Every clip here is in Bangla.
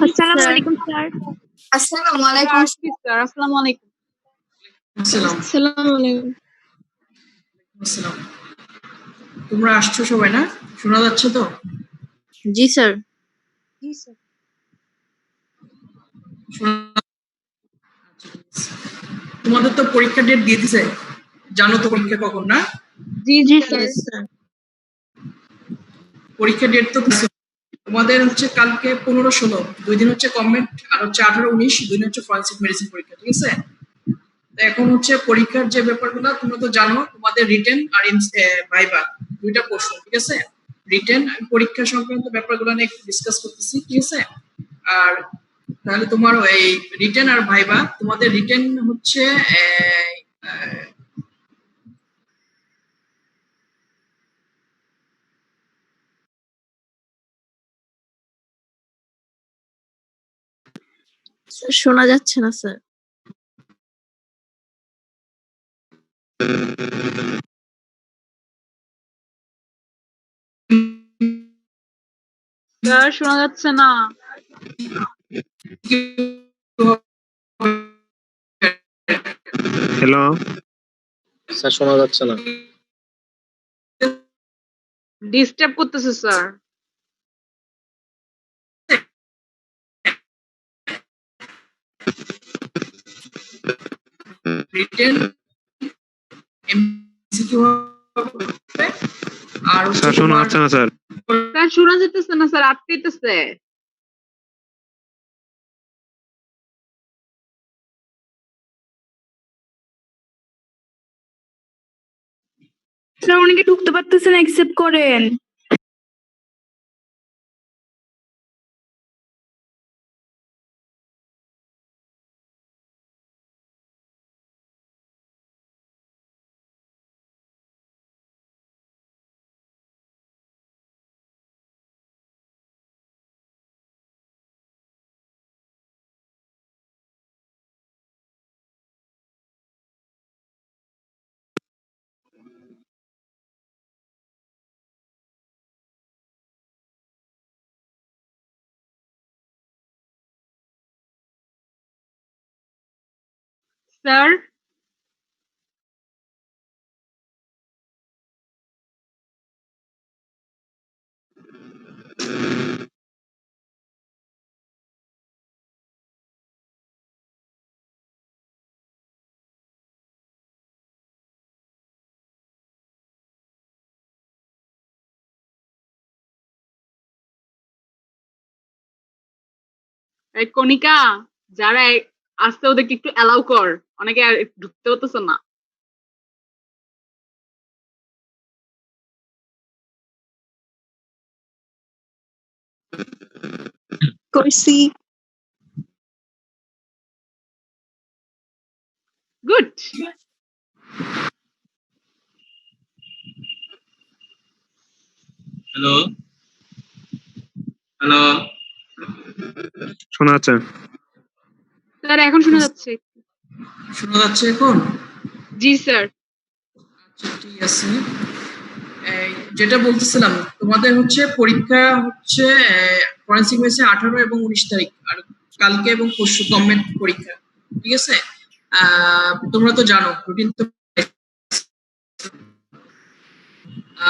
আসসালামু আলাইকুম স্যার। আসসালামু আলাইকুম স্যার আসসালামু আলাইকুম। আসসালামু আলাইকুম। আসসালাম। তোমরা আসছো সবাই না? শোনা যাচ্ছে তো? জি স্যার। তোমাদের তো পরীক্ষা ডেট দিয়ে দিছে, জানো তো পরীক্ষা কখন না? জি স্যার। পরীক্ষা ডেট তো তোমাদের হচ্ছে কালকে 15-16, 2 দিন হচ্ছে কমেন্ট, আর হচ্ছে 18-19, 2 দিন হচ্ছে ফরেনসিক মেডিসিন পরীক্ষা, ঠিক আছে? তো এখন হচ্ছে পরীক্ষার যে ব্যাপারগুলো তোমরা তো জানো, তোমাদের রিটেন আর ভাইবা দুইটা প্রশ্ন, ঠিক আছে? রিটেন পরীক্ষা সংক্রান্ত ব্যাপারগুলো নিয়ে একটু ডিসকাস করতেছি, ঠিক আছে? আর তাহলে তোমার এই রিটেন আর ভাইবা, তোমাদের রিটেন হচ্ছে স্যার শোনা যাচ্ছে না স্যার। স্যার শোনা যাচ্ছে না। হ্যালো স্যার শোনা যাচ্ছে না। ডিস্টার্ব করতেছে স্যার। রিটেন এমসিকিউ আর স্যার শোনা যাচ্ছে না স্যার। স্যার শোনা যেতেছে না স্যার, আটকাইতেছে। স্যার অনেকে ঢুকতে পারতেছেন, অ্যাকসেপ্ট করেন। স্যার এই কণিকা, যারা আসতে ওদেরকে একটু অ্যালাউ কর, অনেকে আর ঢুকতে হতেছে না। করছি। গুড। হ্যালো হ্যালো শোনা যাচ্ছে? স্যার এখন শোনা যাচ্ছে। শোনা যাচ্ছে এখন? জি স্যার। আচ্ছা ঠিক আছে। যেটা বলতেছিলাম, তোমাদের হচ্ছে পরীক্ষা হচ্ছে ফরেনসিক মেডিসিন 18 এবং 19 তারিখ, আর কালকে এবং পরশু গভর্নমেন্ট পরীক্ষা, ঠিক আছে? তোমরা তো জানো রুটিন তো।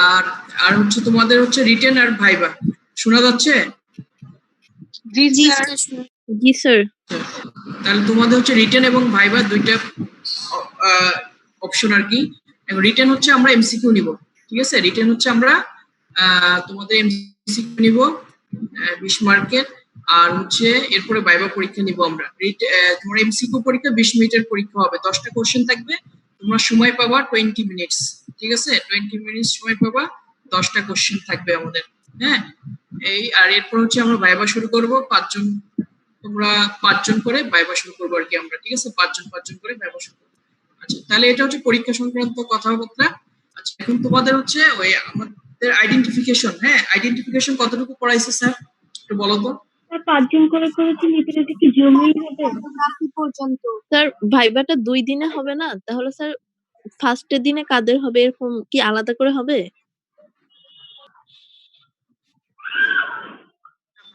আর আর হচ্ছে তোমাদের হচ্ছে রিটেন আর ভাইবা, শোনা যাচ্ছে? জি স্যার। জি স্যার। তাহলে তোমাদের হচ্ছে রিটেন এবং ভাইবা দুইটা অপশন আর কি। রিটেন হচ্ছে আমরা এমসিকিউ নিব, ঠিক আছে? রিটেন হচ্ছে আমরা তোমাদের এমসিকিউ নিব 20 মার্কের, আর হচ্ছে এরপরে ভাইবা পরীক্ষা নিব আমরা। তোমার এমসিকিউ পরীক্ষা 20 মিনিটের পরীক্ষা হবে, 10টা কোশ্চেন থাকবে, তোমরা সময় পাবা 20 মিনিটস, ঠিক আছে? 20 মিনিটস সময় পাবা, 10টা কোশ্চেন থাকবে আমাদের, হ্যাঁ? এই আর এরপর হচ্ছে আমরা ভাইবা শুরু করব, 5 জন, তোমরা 5 জন করে ভাইবা শুরু করবো আর কি আমরা, ঠিক আছে? 5 জন করে ভাইবা শুরু করবো। আচ্ছা তাহলে এটা হচ্ছে পরীক্ষা সংক্রান্ত কথাবার্তা। আচ্ছা এখন তোমাদের হচ্ছে ওই আমাদের আইডেন্টিফিকেশন, হ্যাঁ আইডেন্টিফিকেশন কতটুকু পড়াইছে স্যার একটু বলো তো? স্যার 5 জন করে করেছি, লিটারেটি কি জরুরি হবে? রাখি পর্যন্ত। স্যার ভাইবাটা 2 দিনে হবে না? তাহলে স্যার ফার্স্ট এর দিনে কাদের হবে, এরকম কি আলাদা করে হবে?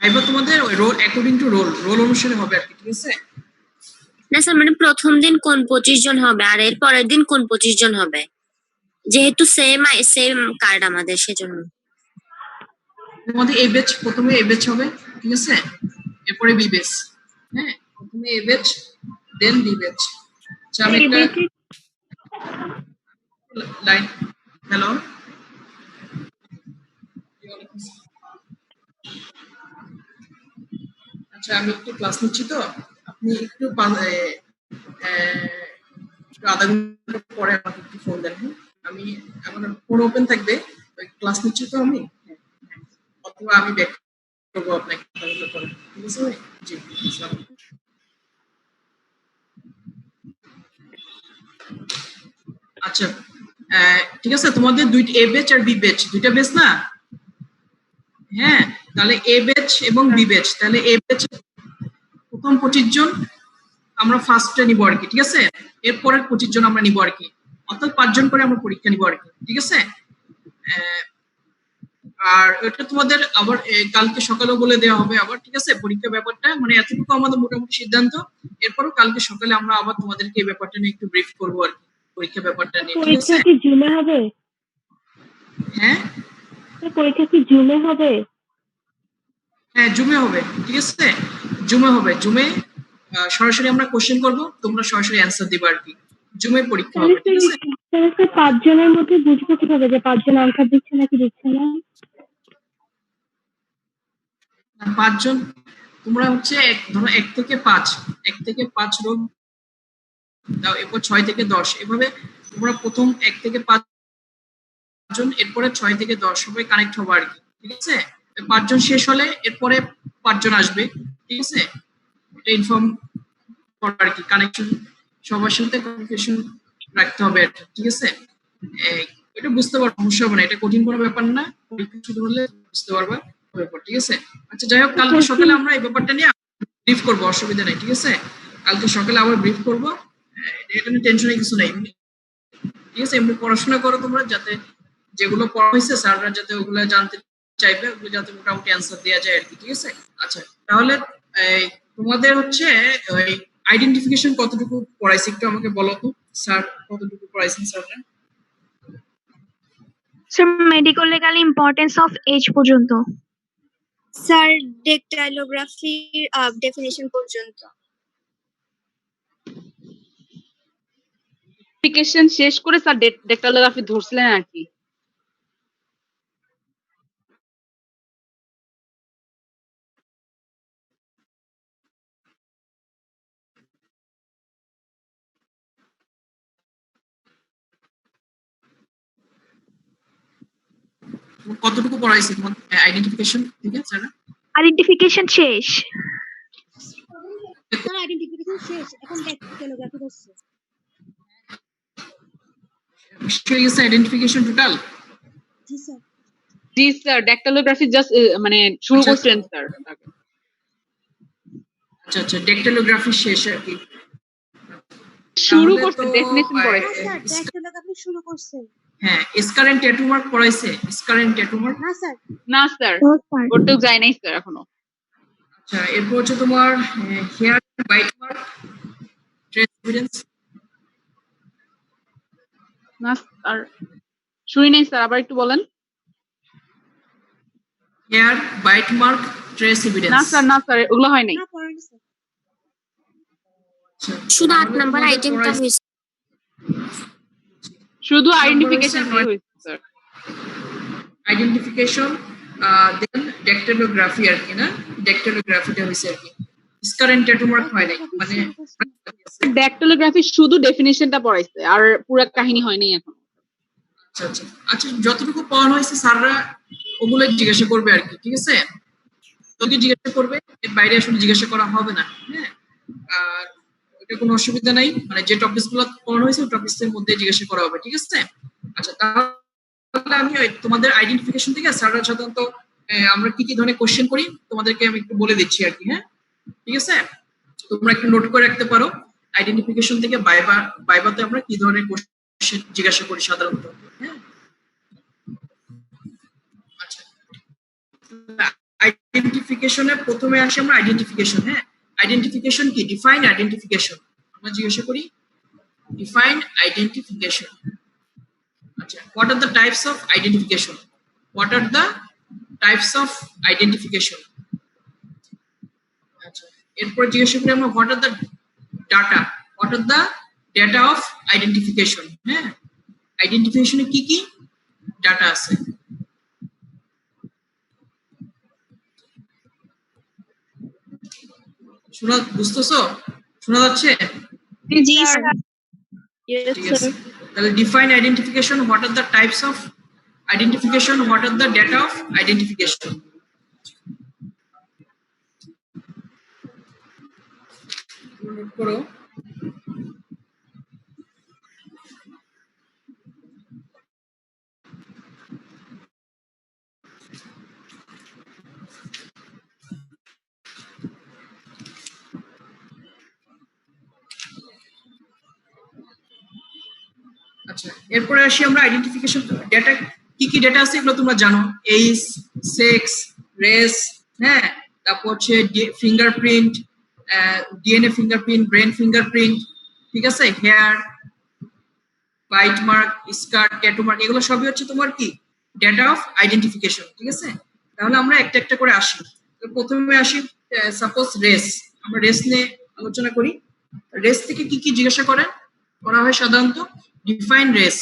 ভাইবা তোমাদের ওই রোল অ্যাকর্ডিং টু রোল অনুসারে হবে আর কি, ঠিক আছে? না স্যার, মানে প্রথম দিন কোন 25 জন হবে আর এর পরের দিন কোন 25 জন হবে, যেহেতু সেম কার্ড আমাদের, সেজন্য। তোমাদের এ ব্যাচ, প্রথমে এ ব্যাচ হবে, ঠিক আছে, এরপরে বি ব্যাচ। হ্যাঁ, প্রথমে A batch then B batch. আচ্ছা আমি একটা লাইন, হ্যালো, আচ্ছা আমি একটু ক্লাস নিচ্ছি, তো আপনি একটু আধা ঘন্টা পরে আমাকে একটু ফোন দেন। হ্যাঁ? আমি আমার ফোন ওপেন থাকবে, ক্লাস নিচ্ছি তো আমি, অথবা আমি ব্যাক করবো আপনাকে আধা ঘন্টা পরে, ঠিক আছে ভাই? জি, আসসালামু আলাইকুম। আচ্ছা ঠিক আছে, তোমাদের দুইটা এ ব্যাচ আর বি ব্যাচ, দুইটা ব্যাচ না? হ্যাঁ, তাহলে এ ব্যাচ এবং বি ব্যাচ, তাহলে এ ব্যাচ প্রথম 25 জন আমরা ফার্স্টে নিব আর কি, ঠিক আছে, এরপরের 25 জন আমরা নিব আর কি, অর্থাৎ 5 জন করে আমরা পরীক্ষা নিব আর কি, ঠিক আছে। আর এটা তোমাদের আবার কালকে সকালেও বলে দেওয়া হবে আবার, ঠিক আছে, পরীক্ষা ব্যাপারটা, মানে এতটুকু আমাদের মোটামুটি সিদ্ধান্ত। এরপরও কালকে সকালে আমরা আবার তোমাদেরকে এই ব্যাপারটা নিয়ে একটু ব্রিফ করবো আর কি, পরীক্ষা ব্যাপারটা নিয়ে, ঠিক আছে? পরীক্ষা কি জুমে হবে? হ্যাঁ পরীক্ষা কি জুমে হবে? হ্যাঁ, জুমে হবে, ঠিক আছে, জুমে হবে। জুমে সরাসরি আমরা কোশ্চেন করব, তোমরা সরাসরি অ্যান্সার দিবা আর কি, জুমে পরীক্ষা হবে, ঠিক আছে। তাহলে স্যার 5 জনের মধ্যে বুঝবো কিভাবে যে 5 জন আনসার দিচ্ছে নাকি দিচ্ছে না? 5 জন, তোমরা হচ্ছে ধরো 1 থেকে 5 রোল দাও, এরপর 6 থেকে 10, এভাবে তোমরা প্রথম 1 থেকে 5 জন, এরপরে 6 থেকে 10 সবাই কানেক্ট হবে আর কি, ঠিক আছে। 5 জন শেষ হলে এরপরে 5 জন আসবে, ঠিক আছে, এটা ইনফর্ম করবে আর কি, কানেকশন সবার সাথে কমিউনিকেশন রাখতে হবে আর কি, ঠিক আছে। এটা বুঝতে পারবো, সমস্যা হবে না, এটা কঠিন কোনো ব্যাপার না, পরীক্ষা শুরু হলে বুঝতে পারবা ব্যাপার, ঠিক আছে। আচ্ছা যাই হোক, কালকে সকালে আমরা এই ব্যাপারটা নিয়ে ব্রিফ করবো, অসুবিধা নেই, ঠিক আছে, কালকে সকালে আবার ব্রিফ করবো, এটা নিয়ে টেনশনের কিছু নেই, ঠিক আছে। এমনি পড়াশোনা করো তোমরা, যাতে যেগুলো পড়া হয়েছে স্যাররা যাতে ওগুলো জানতে চাইবে, ওগুলো যাতে মোটামুটি অ্যান্সার দেওয়া যায় আর কি, ঠিক আছে। আচ্ছা তাহলে তোমাদের হচ্ছে ওই আইডেন্টিফিকেশন কতটুকু পড়াইছে একটু আমাকে বলো তো, স্যার কতটুকু পড়াইছেন স্যাররা? Sir medical legal importance of age পর্যন্ত। স্যার ডেকটাইলোগ্রাফির ডেফিনিশন পর্যন্ত। অ্যাপ্লিকেশন শেষ করে স্যার ডেক্টালোগ্রাফি ধরছিলেন আর কি। কতটুকু পড়াইছে তোমার আইডেন্টিফিকেশন থেকে স্যাররা? আইডেন্টিফিকেশন শেষ। স্যার আইডেন্টিফিকেশন শেষ, এখন ডেকটাইলোগ্রাফি হচ্ছে। Identification total? জি স্যার। জি স্যার, ডেক্টালোগ্রাফি জাস্ট মানে শুরু করছেন স্যার। আচ্ছা আচ্ছা, ডেকটাইলোগ্রাফি শেষ আর কি, শুরু করতে ডেফিনিশন পড়ে। স্যার ডেকটাইলোগ্রাফি শুরু করছে। হ্যাঁ, স্কারেন্ট ট্যাটু মার্ক পড়াইছে, স্কারেন্ট ট্যাটু মার্ক? না স্যার। না স্যার, ওটাও যায় নাই স্যার এখনো। আচ্ছা এরপর হচ্ছে তোমার hair bite mark trace evidence? না স্যার, শুনি নাই স্যার, আবার একটু বলেন। Hair bite mark trace evidence? না স্যার, না স্যার, ওগুলো হয় নাই। না পড়েনি স্যার। শুধু 8 নাম্বার আইটেমটা হয়েছে। শুধু আইডেন্টিফিকেশন হয়েছে স্যার। আইডেন্টিফিকেশন দেন ডেকটাইলোগ্রাফি আর কি, না ডেকটাইলোগ্রাফিটা হইছে আর কি, স্কারেন্ট ট্যাটু মার্ক হয় নাই, মানে ডেক্টালোগ্রাফি শুধু ডেফিনিশনটা পড়াইছে, আর পুরো কাহিনী হয় নাই এখন। আচ্ছা আচ্ছা আচ্ছা, যতটুকু পড়ানো হয়েছে স্যাররা ওগুলো জিজ্ঞাসা করবে আর কি, ঠিক আছে, তোকে জিজ্ঞাসা করবে, এর বাইরে আসলে জিজ্ঞাসা করা হবে না। হ্যাঁ, আর এটা কোনো অসুবিধা নাই, মানে যে টপিকস গুলো পড়ানো হয়েছে ওই টপিকস এর মধ্যে জিজ্ঞাসা করা হবে, ঠিক আছে। আচ্ছা তাহলে আমি তোমাদের আইডেন্টিফিকেশন থেকে স্যাররা সাধারণত আমরা কি কি ধরনের কোশ্চেন করি তোমাদেরকে আমি একটু বলে দিচ্ছি আর কি। হ্যাঁ ঠিক আছে, তোমরা একটু নোট করে রাখতে পারো, আইডেন্টিফিকেশন থেকে বাইবাতে আমরা কি ধরনের কোশ্চেন জিজ্ঞাসা করি সাধারণত। হ্যাঁ আচ্ছা, আইডেন্টিফিকেশনের প্রথমে আসি আমরা আইডেন্টিফিকেশন। হ্যাঁ, আইডেন্টিফিকেশন কি? Define identification. আমরা জিজ্ঞাসা করি ডিফাইন আইডেন্টিফিকেশন। আচ্ছা, what are the types of identification? What are the types of identification? আচ্ছা, এরপর জিজ্ঞাসা করি আমরা what are the data? What are the data off identification? হ্যাঁ, আইডেন্টিফিকেশনে কি কি ডাটা আছে? শোনা বুঝতেছো? শোনা যাচ্ছে? জি স্যার। Yes, ঠিক আছে, sir. তাহলে define identification, what are the types of identification, what are the data of identification. Note করো। আচ্ছা, এরপরে আসি আমরা আইডেন্টিফিকেশন ডেটা। কি কি ডেটা আছে এগুলো তোমরা জানো। এইজ, সেক্স, রেস, হ্যাঁ, তারপর হচ্ছে fingerprint, DNA fingerprint, brain fingerprint, ঠিক আছে, হেয়ার, বাইট মার্ক, স্কার, ট্যাটু মার্ক, এগুলো সবই হচ্ছে তোমার কি ডেটা অফ আইডেন্টিফিকেশন। ঠিক আছে, তাহলে আমরা একটা একটা করে আসি। তো প্রথমে আসি সাপোজ রেস। আমরা রেস নিয়ে আলোচনা করি। রেস থেকে কি কি জিজ্ঞাসা করা হয় সাধারণত? Define race.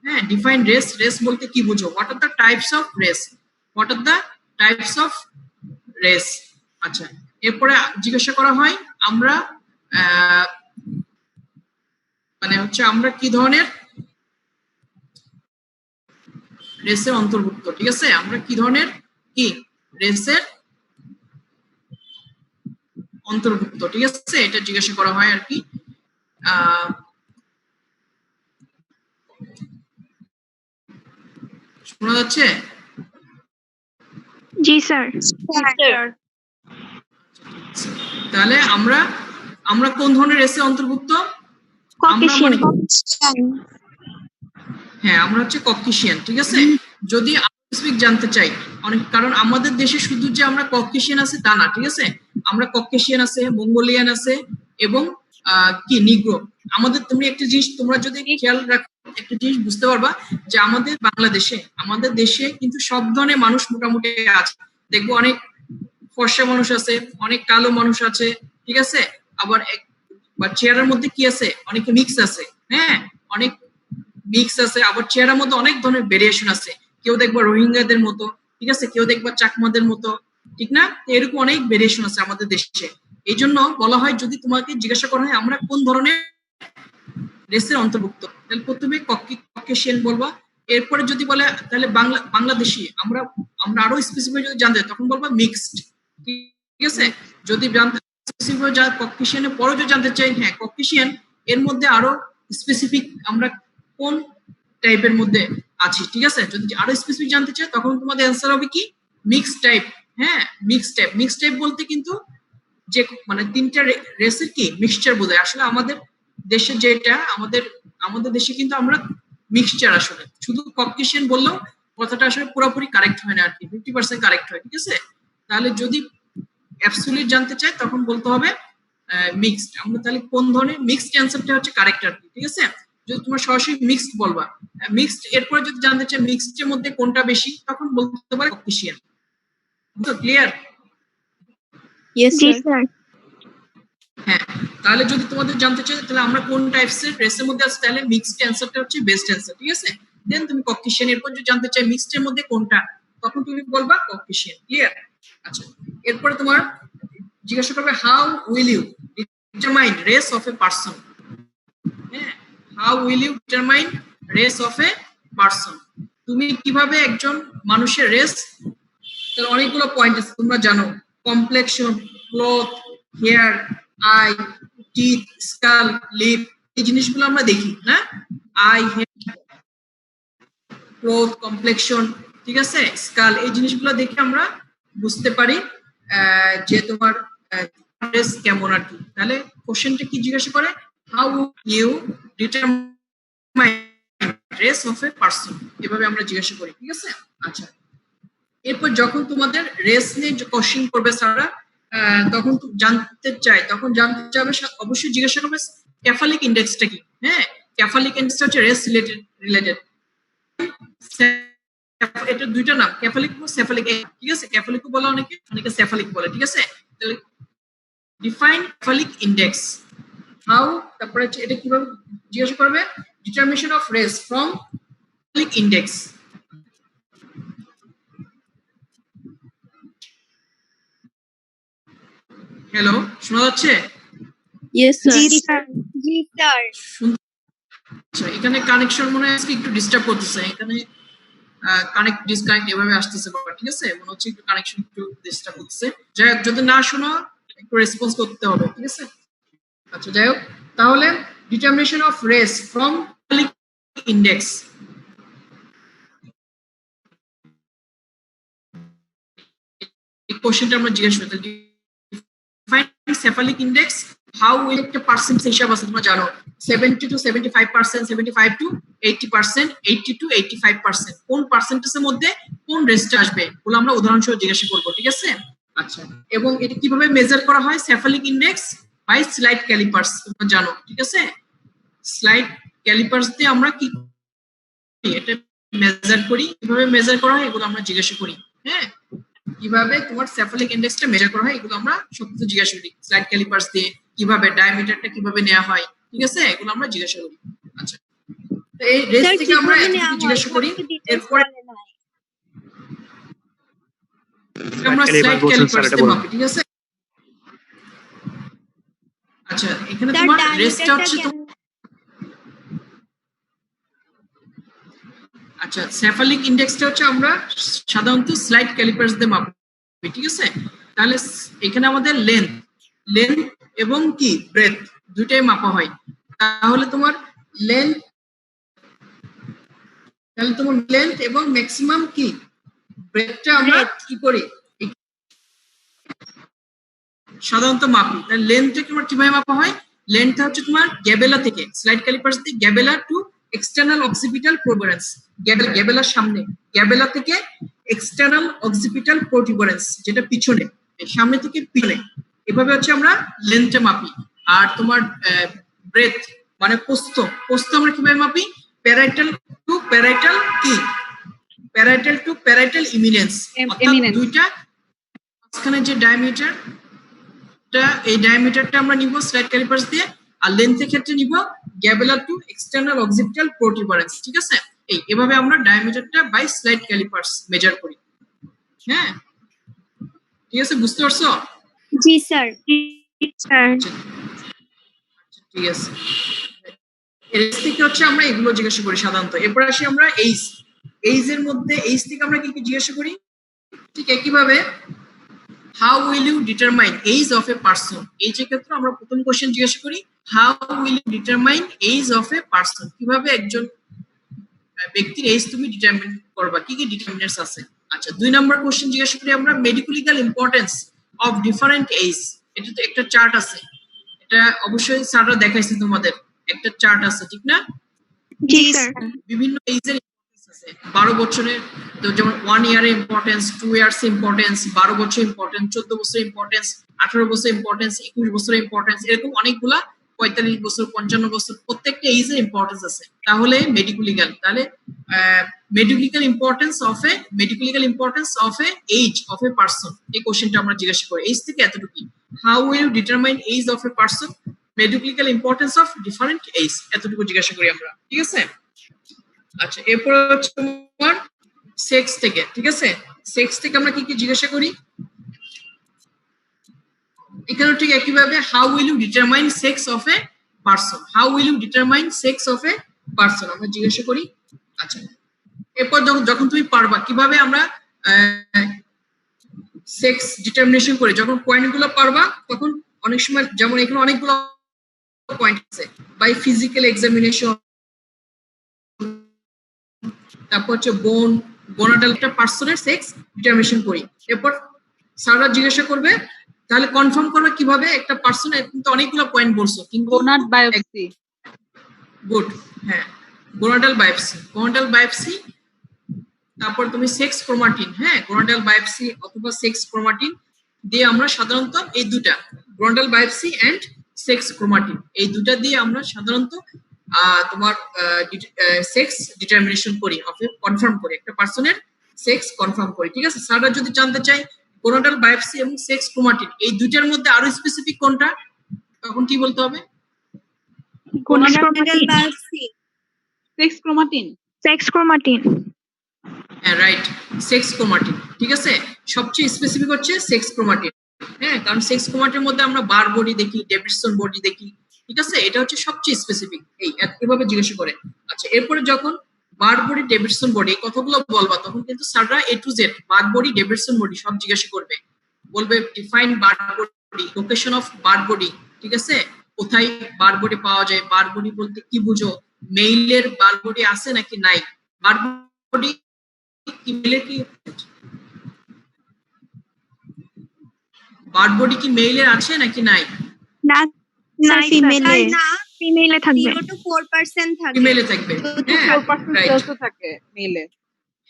হ্যাঁ, ডিফাইন রেস। রেস বলতে কি বুঝো? What are the types of race? What are the types of race? আচ্ছা, এরপরে জিজ্ঞাসা করা হয় আমরা মানে হচ্ছে আমরা কি ধরনের রেসের অন্তর্ভুক্ত। ঠিক আছে, আমরা কি ধরনের কি রেসের অন্তর্ভুক্ত। ঠিক আছে, এটা জিজ্ঞাসা করা হয় আর কি। শোনা যাচ্ছে? জি স্যার। তাহলে আমরা কোন ধরনের রেসে অন্তর্ভুক্ত? ককেশিয়ান। হ্যাঁ, আমরা হচ্ছে ককেশিয়ান। ঠিক আছে, যদি স্পেসিফিক জানতে চাই অনেক, কারণ আমাদের দেশে শুধু যে আমরা ককেশিয়ান আছে তা না। ঠিক আছে, আমরা ককেশিয়ান আছে, মঙ্গোলিয়ান আছে এবং কি নিগ্রো। আমাদের তুমি একটা জিনিস তোমরা যদি খেয়াল রাখো, একটা জিনিস বুঝতে পারবা যে আমাদের দেশে কিন্তু সব ধরনের মানুষ মোটামুটি আছে। দেখবো অনেক ফর্সা মানুষ আছে, অনেক কালো মানুষ আছে, ঠিক আছে, আবার চেহারার মধ্যে কি আছে, অনেকে মিক্স আছে। হ্যাঁ, অনেক মিক্স আছে, আবার চেহারার মধ্যে অনেক ধরনের ভেরিয়েশন আছে। কেউ দেখবা রোহিঙ্গাদের মতো, ঠিক আছে, কেউ দেখবা চাকমাদের মতো, ঠিক না? এরকম অনেক ভেরিয়েশন আছে আমাদের দেশে। এই জন্য বলা হয়, যদি তোমাকে জিজ্ঞাসা করা হয় আমরা কোন ধরনের রেসের অন্তর্ভুক্ত, তাহলে প্রথমে ককেশিয়ান বলবা। এরপরে যদি বলে তাহলে বাংলাদেশি, আমরা আরো স্পেসিফিক যদি জানতে তখন বলবা মিক্সড। ঠিক আছে, যদি জানতে স্পেসিফিক ককেশিয়ানের পরে যদি জানতে চাই, হ্যাঁ ককেশিয়ান এর মধ্যে আরো স্পেসিফিক আমরা কোন টাইপের মধ্যে আছি। ঠিক আছে, যদি আরো স্পেসিফিক জানতে চাই তখন তোমাদের অ্যান্সার হবে কি মিক্সড টাইপ। হ্যাঁ, মিক্সড টাইপ বলতে কিন্তু যে মানে তিনটা রেসের কি মিক্সচার বোঝায়। আসলে আমাদের দেশে যেটা আমাদের দেশে কিন্তু আমরা মিক্সচার, আসলে শুধু ককেশিয়ান বললেও কথাটা আসলে পুরোপুরি কারেক্ট হয় না আর কি, 50% কারেক্ট হয়। ঠিক আছে, তাহলে যদি অ্যাবসলিউট জানতে চাই তখন বলতে হবে মিক্সড। আমরা তাহলে কোন ধরনের মিক্সড অ্যান্সারটা হচ্ছে কারেক্ট আর কি। ঠিক আছে, যদি তোমরা সরাসরি মিক্সড বলবা, মিক্সড এরপরে যদি জানতে চাই মিক্সড এর মধ্যে কোনটা বেশি তখন বলতে পারে ককেশিয়ান। তো ক্লিয়ার? Yes, জি sir. স্যার। হ্যাঁ, তাহলে যদি তোমাদের জানতে চাই তাহলে আমরা কোন টাইপসের রেসের মধ্যে আছি, তাহলে মিক্সড অ্যান্সারটা হচ্ছে বেস্ট অ্যান্সার। ঠিক আছে, দেন তুমি ককেশিয়ান। এরপর যদি জানতে চাই মিক্সড এর মধ্যে কোনটা তখন তুমি বলবা ককেশিয়ান। ক্লিয়ার? আচ্ছা, এরপরে তোমার জিজ্ঞাসা করবে how will you determine race of a person. হ্যাঁ, how will you determine race of a person? তুমি কিভাবে একজন মানুষের রেস, তার অনেকগুলো পয়েন্ট আছে তোমরা জানো। Complexion, cloth, hair, eye, teeth, skull, lip, এই জিনিসগুলো আমরা দেখি না। আই, হেয়ার, ক্লথ, কমপ্লেক্সন, ঠিক আছে, স্কাল, এই জিনিসগুলো দেখে আমরা বুঝতে পারি যে তোমার রেস কেমন আর কি। তাহলে কোশ্চেনটা কি জিজ্ঞাসা করে? How you determine race of a person, এভাবে আমরা জিজ্ঞাসা করি। ঠিক আছে, আচ্ছা এরপর যখন তোমাদের রেস নিয়ে কোশ্চেন করবে স্যাররা, তখন জানতে চাবে অবশ্যই জিজ্ঞাসা করবে ক্যাফালিক ইন্ডেক্সটা কি। হ্যাঁ, ক্যাফালিক ইন্ডেক্সটা হচ্ছে রেস রিলেটেড। এটা দুইটা নাম, ক্যাফালিক ও সেফালিক, ঠিক আছে? ক্যাফালিকও বলা অনেকে সেফালিক বলে, ঠিক আছে? তাহলে ডিফাইন ক্যাফালিক ইন্ডেক্স, হাউ, তারপরে এটা কিভাবে জিজ্ঞাসা করবে, determination of race from cephalic index. Hello, শোনা যাচ্ছে? Yes sir. জি স্যার। আচ্ছা, এখানে কানেকশন মনে হয় একটু ডিস্টার্ব করতেছে, এখানে কানেক্ট ডিসকানেক্ট এভাবে আসতেছে বাবা, ঠিক আছে? মনে হচ্ছে একটু কানেকশন একটু ডিস্টার্ব করতেছে। যাই হোক, যদি না শোনো একটু রেসপন্স করতে হবে, ঠিক আছে? আচ্ছা, যাই হোক, তাহলে determination of race from index, এই কোশ্চেনটা আমরা জিজ্ঞেস করতে, define cephalic index, how will একটা পার্সেন্টেজ হিসাব আছে তোমরা জানো, 70 to 75%, 75 to 80%, 80 to 85%, কোন পার্সেন্টেজের মধ্যে কোন রেসটা আসবে বলে আমরা উদাহরণসহ জিজ্ঞাসা করব, ঠিক আছে? আচ্ছা, এবং এটা কিভাবে মেজার করা হয়, cephalic index by slide calipers, তোমরা জানো, ঠিক আছে? স্লাইড ক্যালিপার্স দিয়ে আমরা কি এটা মেজার করি, কিভাবে মেজার করা হয় এগুলো আমরা জিজ্ঞাসা করি। হ্যাঁ, কিভাবে তোমার সেফালিক ইন্ডেক্সটা মেজার করা হয় এগুলো আমরা সবকিছু জিজ্ঞাসা করি, স্লাইড ক্যালিপার্স দিয়ে কিভাবে, ডায়ামিটারটা কিভাবে নেওয়া হয়, ঠিক আছে? এগুলো আমরা জিজ্ঞাসা করি। আচ্ছা, তো এই রেস থেকে আমরা এতটুকু জিজ্ঞাসা করি, এরপরে আমরা স্লাইড ক্যালিপার্স দিয়ে মাপি, ঠিক আছে? আচ্ছা, এখানে তোমার রেসটা হচ্ছে আচ্ছা, সেফালিক ইন্ডেক্সটা হচ্ছে আমরা সাধারণত স্লাইড ক্যালিপার্স দিয়ে মাপি, ঠিক আছে? তাহলে এখানে আমাদের লেন্থ এবং কি ব্রেথ দুইটাই মাপা হয়। তাহলে তোমার লেন্থ এবং ম্যাক্সিমাম কি ব্রেথটা আমরা কি করি, সাধারণত মাপি। তাহলে লেন্থটা কিভাবে মাপা হয়, লেন্থটা হচ্ছে তোমার গ্যাবেলা থেকে, স্লাইড ক্যালিপার্স দিয়ে গ্যাবেলা টু এক্সটার্নাল অক্সিপিটাল প্রোটুবেরেন্স, গ্যাবেলার সামনে, গ্যাবেলা থেকে এক্সটার্নাল অক্সিপিটাল প্রোটুবেরেন্স যেটা পিছনে, সামনে থেকে পিছনে, এভাবে হচ্ছে আমরা লেন্থটা মাপি। আর তোমার ব্রেথ মানে প্রস্থ আমরা কিভাবে মাপি, প্যারাইটাল টু প্যারাইটাল কি, প্যারাইটাল টু প্যারাইটাল ইমিনেন্স, অর্থাৎ দুইটা মাঝখানে যে ডায়ামিটারটা, এই ডায়ামিটারটা আমরা নিব স্লাইড ক্যালিপার্স দিয়ে, আর লেন্থের ক্ষেত্রে নিব গ্যাবেলা টু এক্সটার্নাল অক্সিপিটাল প্রোটুবেরেন্স, ঠিক আছে? এভাবে আমরা ডায়ামিটারটা বাই স্লাইড ক্যালিপার্স মেজার করি। হ্যাঁ, ঠিক আছে, বুঝতে পারছো? জি স্যার। ঠিক আছে, এর থেকে হচ্ছে আমরা এগুলো জিজ্ঞাসা করি সাধারণত। এরপর আসি আমরা এইজের মধ্যে, এইজ থেকে আমরা কি কি জিজ্ঞাসা করি, ঠিক একইভাবে how will you determine age of a person, এইজের ক্ষেত্রে আমরা প্রথম কোশ্চেন জিজ্ঞাসা করি how will you determine age of a person, কিভাবে একজন ব্যক্তির এইজ তুমি ডিটারমাইন করবা, কি কি ডিটারমিনেন্টস আছে। আচ্ছা, 2 নম্বর কোশ্চেন জিজ্ঞাসা করি আমরা medical importance of different age, এটা তো একটা চার্ট আছে, এটা অবশ্যই স্যাররা দেখাইছে তোমাদের, একটা চার্ট আছে, ঠিক না? জি স্যার। বিভিন্ন এইজের ইম্পর্টেন্স আছে, 12 বছরের, তো যেমন 1 ইয়ারের ইম্পর্টেন্স, 2 ইয়ার্স ইম্পর্টেন্স, 12 বছর ইম্পর্টেন্স, 14 বছর ইম্পর্টেন্স, 18 বছর ইম্পর্টেন্স, 21 বছর ইম্পর্টেন্স, এরকম অনেকগুলা, 45 বছর, 55 বছর, প্রত্যেকটা এইজের ইম্পর্টেন্স আছে। তাহলে medical importance of a age of a person, এই কোশ্চেনটা আমরা জিজ্ঞাসা করি। এইজ থেকে এতটুকু, how will you determine age of a person, medical importance of different age, এতটুকু জিজ্ঞাসা করি আমরা, ঠিক আছে? আচ্ছা, এরপর হচ্ছে তোমার সেক্স থেকে, ঠিক আছে? সেক্স থেকে আমরা কি কি জিজ্ঞাসা করি, এখানে ঠিক একইভাবে how will you determine sex of a person, how will you determine sex of a person আমরা জিজ্ঞাসা করি। আচ্ছা, এরপর যখন তুমি পারবা কিভাবে আমরা সেক্স ডিটারমিনেশন করি, যখন পয়েন্টগুলো পারবা তখন অনেক সময়, যেমন এখানে অনেকগুলো পয়েন্ট আছে, বাই ফিজিক্যাল এক্সামিনেশন, তারপর হচ্ছে বোনাটাল, একটা পার্সনের সেক্স ডিটারমিনেশন করি। এরপর স্যাররা জিজ্ঞাসা করবে, তাহলে কনফার্ম করবে কিভাবে একটা পার্সনের, কিন্তু অনেকগুলো পয়েন্ট বলছো, কিন্তু গোনাড বায়োপসি, গুড, হ্যাঁ, গোনাডাল বায়োপসি তারপর তুমি সেক্স ক্রোমাটিন, হ্যাঁ, গোনাডাল বায়োপসি অথবা সেক্স ক্রোমাটিন দিয়ে আমরা সাধারণত এই দুটা, gonadal biopsy and sex chromatin, এই দুটা দিয়ে আমরা সাধারণত তোমার সেক্স ডিটারমিনেশন করি, কনফার্ম করি, একটা পার্সনের সেক্স কনফার্ম করি। ঠিক আছে, স্যাররা যদি জানতে চাই গোনাডাল বায়োপসি এবং সেক্স ক্রোমাটিন এই দুটার মধ্যে আরো স্পেসিফিক কোনটা, তখন কি বলতে হবে? Gonadal biopsy, sex chromatin. Sex chromatin. হ্যাঁ, রাইট, সেক্স ক্রোমাটিন। ঠিক আছে, সবচেয়ে স্পেসিফিক হচ্ছে সেক্স ক্রোমাটিন। হ্যাঁ, কারণ সেক্স ক্রোমাটিনের মধ্যে আমরা বার বডি দেখি, ডেভিডসন বডি দেখি। ঠিক আছে, এটা হচ্ছে সবচেয়ে স্পেসিফিক, এই এভাবে জিজ্ঞাসা করে। আচ্ছা, এরপরে যখন বার বডি, ডেভিডসন বডি এই কথাগুলো বলবা, তখন কিন্তু স্যাররা A to Z bar body, Davidson body সব জিজ্ঞাসা করবে। বলবে define bar body, location of bar body. ঠিক আছে, কোথায় বার বডি পাওয়া যায়, বার বডি বলতে কি বুঝো, মেইলের বার বডি আছে নাকি নাই, বার বডি ইমেলের কি, বার বডি কি মেইলের আছে নাকি নাই? না না ফিমেলে, না ফিমেলে থাকবে। 0 to 4% থাকে, ফিমেলে থাকবে, হ্যাঁ 4% রাইট, সেলসও থাকে মেইলে।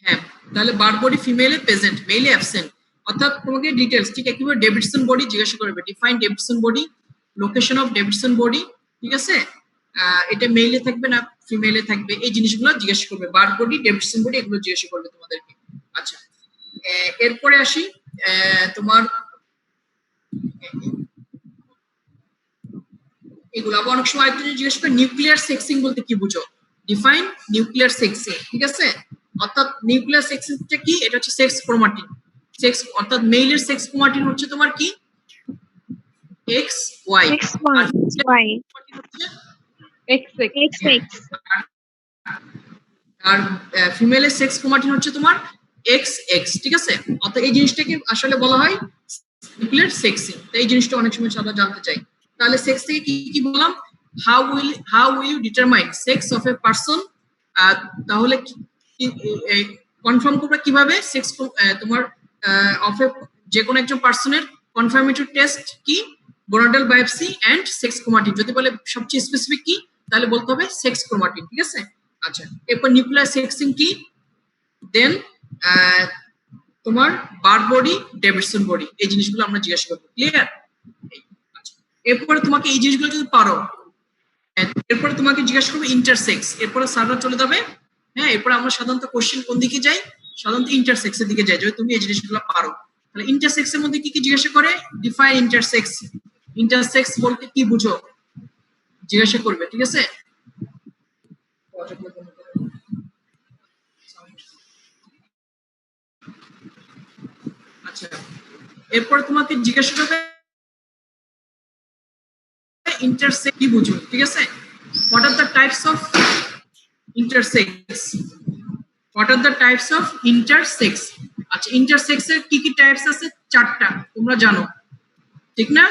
হ্যাঁ, তাহলে বার বডি ফিমেলে প্রেজেন্ট, মেইলে অ্যাবসেন্ট। অর্থাৎ তোমাকে ডিটেইলস ঠিক একইভাবে ডেভিডসন বডি জিজ্ঞাসা করবে, define Davidson body, location of Davidson body. ঠিক আছে, এটা মেইলে থাকবে না ফিমেলে থাকবে, এই জিনিসগুলো জিজ্ঞাসা করবে, বার বডি, ডেভিডসন বডি এগুলো জিজ্ঞাসা করবে তোমাদেরকে। আচ্ছা, এরপরে আসি তোমার এগুলো আবার অনেক সময় আরেকটা জিজ্ঞেস করে, নিউক্লিয়ার সেক্সিং বলতে কি বুঝো, ডিফাইন নিউক্লিয়ার সেক্সিং। ঠিক আছে, অর্থাৎ নিউক্লিয়ার সেক্সিংটা কি, এটা হচ্ছে সেক্স ক্রোমাটিন। সেক্স অর্থাৎ মেইলের সেক্স ক্রোমাটিন হচ্ছে তোমার কি X Y, X Y X X. আর ফিমেলের সেক্স ক্রোমাটিন হচ্ছে তোমার এক্স এক্স। ঠিক আছে, অর্থাৎ এই জিনিসটাকে আসলে বলা হয় নিউক্লিয়ার সেক্সিং। তো এই জিনিসটা অনেক সময় আমরা জানতে চাই। তাহলে সেক্স থেকে কি কি বললাম, how will you determine sex of a person, তাহলে কনফার্ম করবে কিভাবে সেক্স তোমার অফ এ যে কোনো একজন পারসনের কনফার্মেটরি টেস্ট কি, gonadal biopsy and sex chromatin. যদি বলে সবচেয়ে স্পেসিফিক কি, তাহলে বলতে হবে সেক্স ক্রোমাটিন। ঠিক আছে, আচ্ছা, এরপর নিউক্লিয়ার সেক্সিং কি, দেন তোমার বার বডি, ডেভিডসন বডি, এই জিনিসগুলো আমরা জিজ্ঞাসা করবো। ক্লিয়ার? এরপরে তোমাকে এই জিনিসগুলো যদি পারো, এরপরে তোমাকে জিজ্ঞাসা করবো ইন্টারসেক্স, এরপরে সার্ভার চলে যাবে। হ্যাঁ, এরপরে আমরা সাধারণত কোশ্চেন কোন দিকে যাই, সাধারণত ইন্টারসেক্স এর দিকে যাই, যদি তুমি এই জিনিসগুলো পারো। তাহলে ইন্টারসেক্স এর মধ্যে কি কি জিজ্ঞাসা করে, ডিফাইন ইন্টারসেক্স, ইন্টারসেক্স বলতে কি বুঝো জিজ্ঞাসা করবে। ঠিক আছে, আচ্ছা, এরপর তোমাকে জিজ্ঞাসা করবে ইন্টারসেক্স কি বুঝো। ঠিক আছে, what are the types of intersex, what are the types of intersex. আচ্ছা, ইন্টারসেক্স এর কি কি টাইপস আছে, 4টা তোমরা জানো, ঠিক না?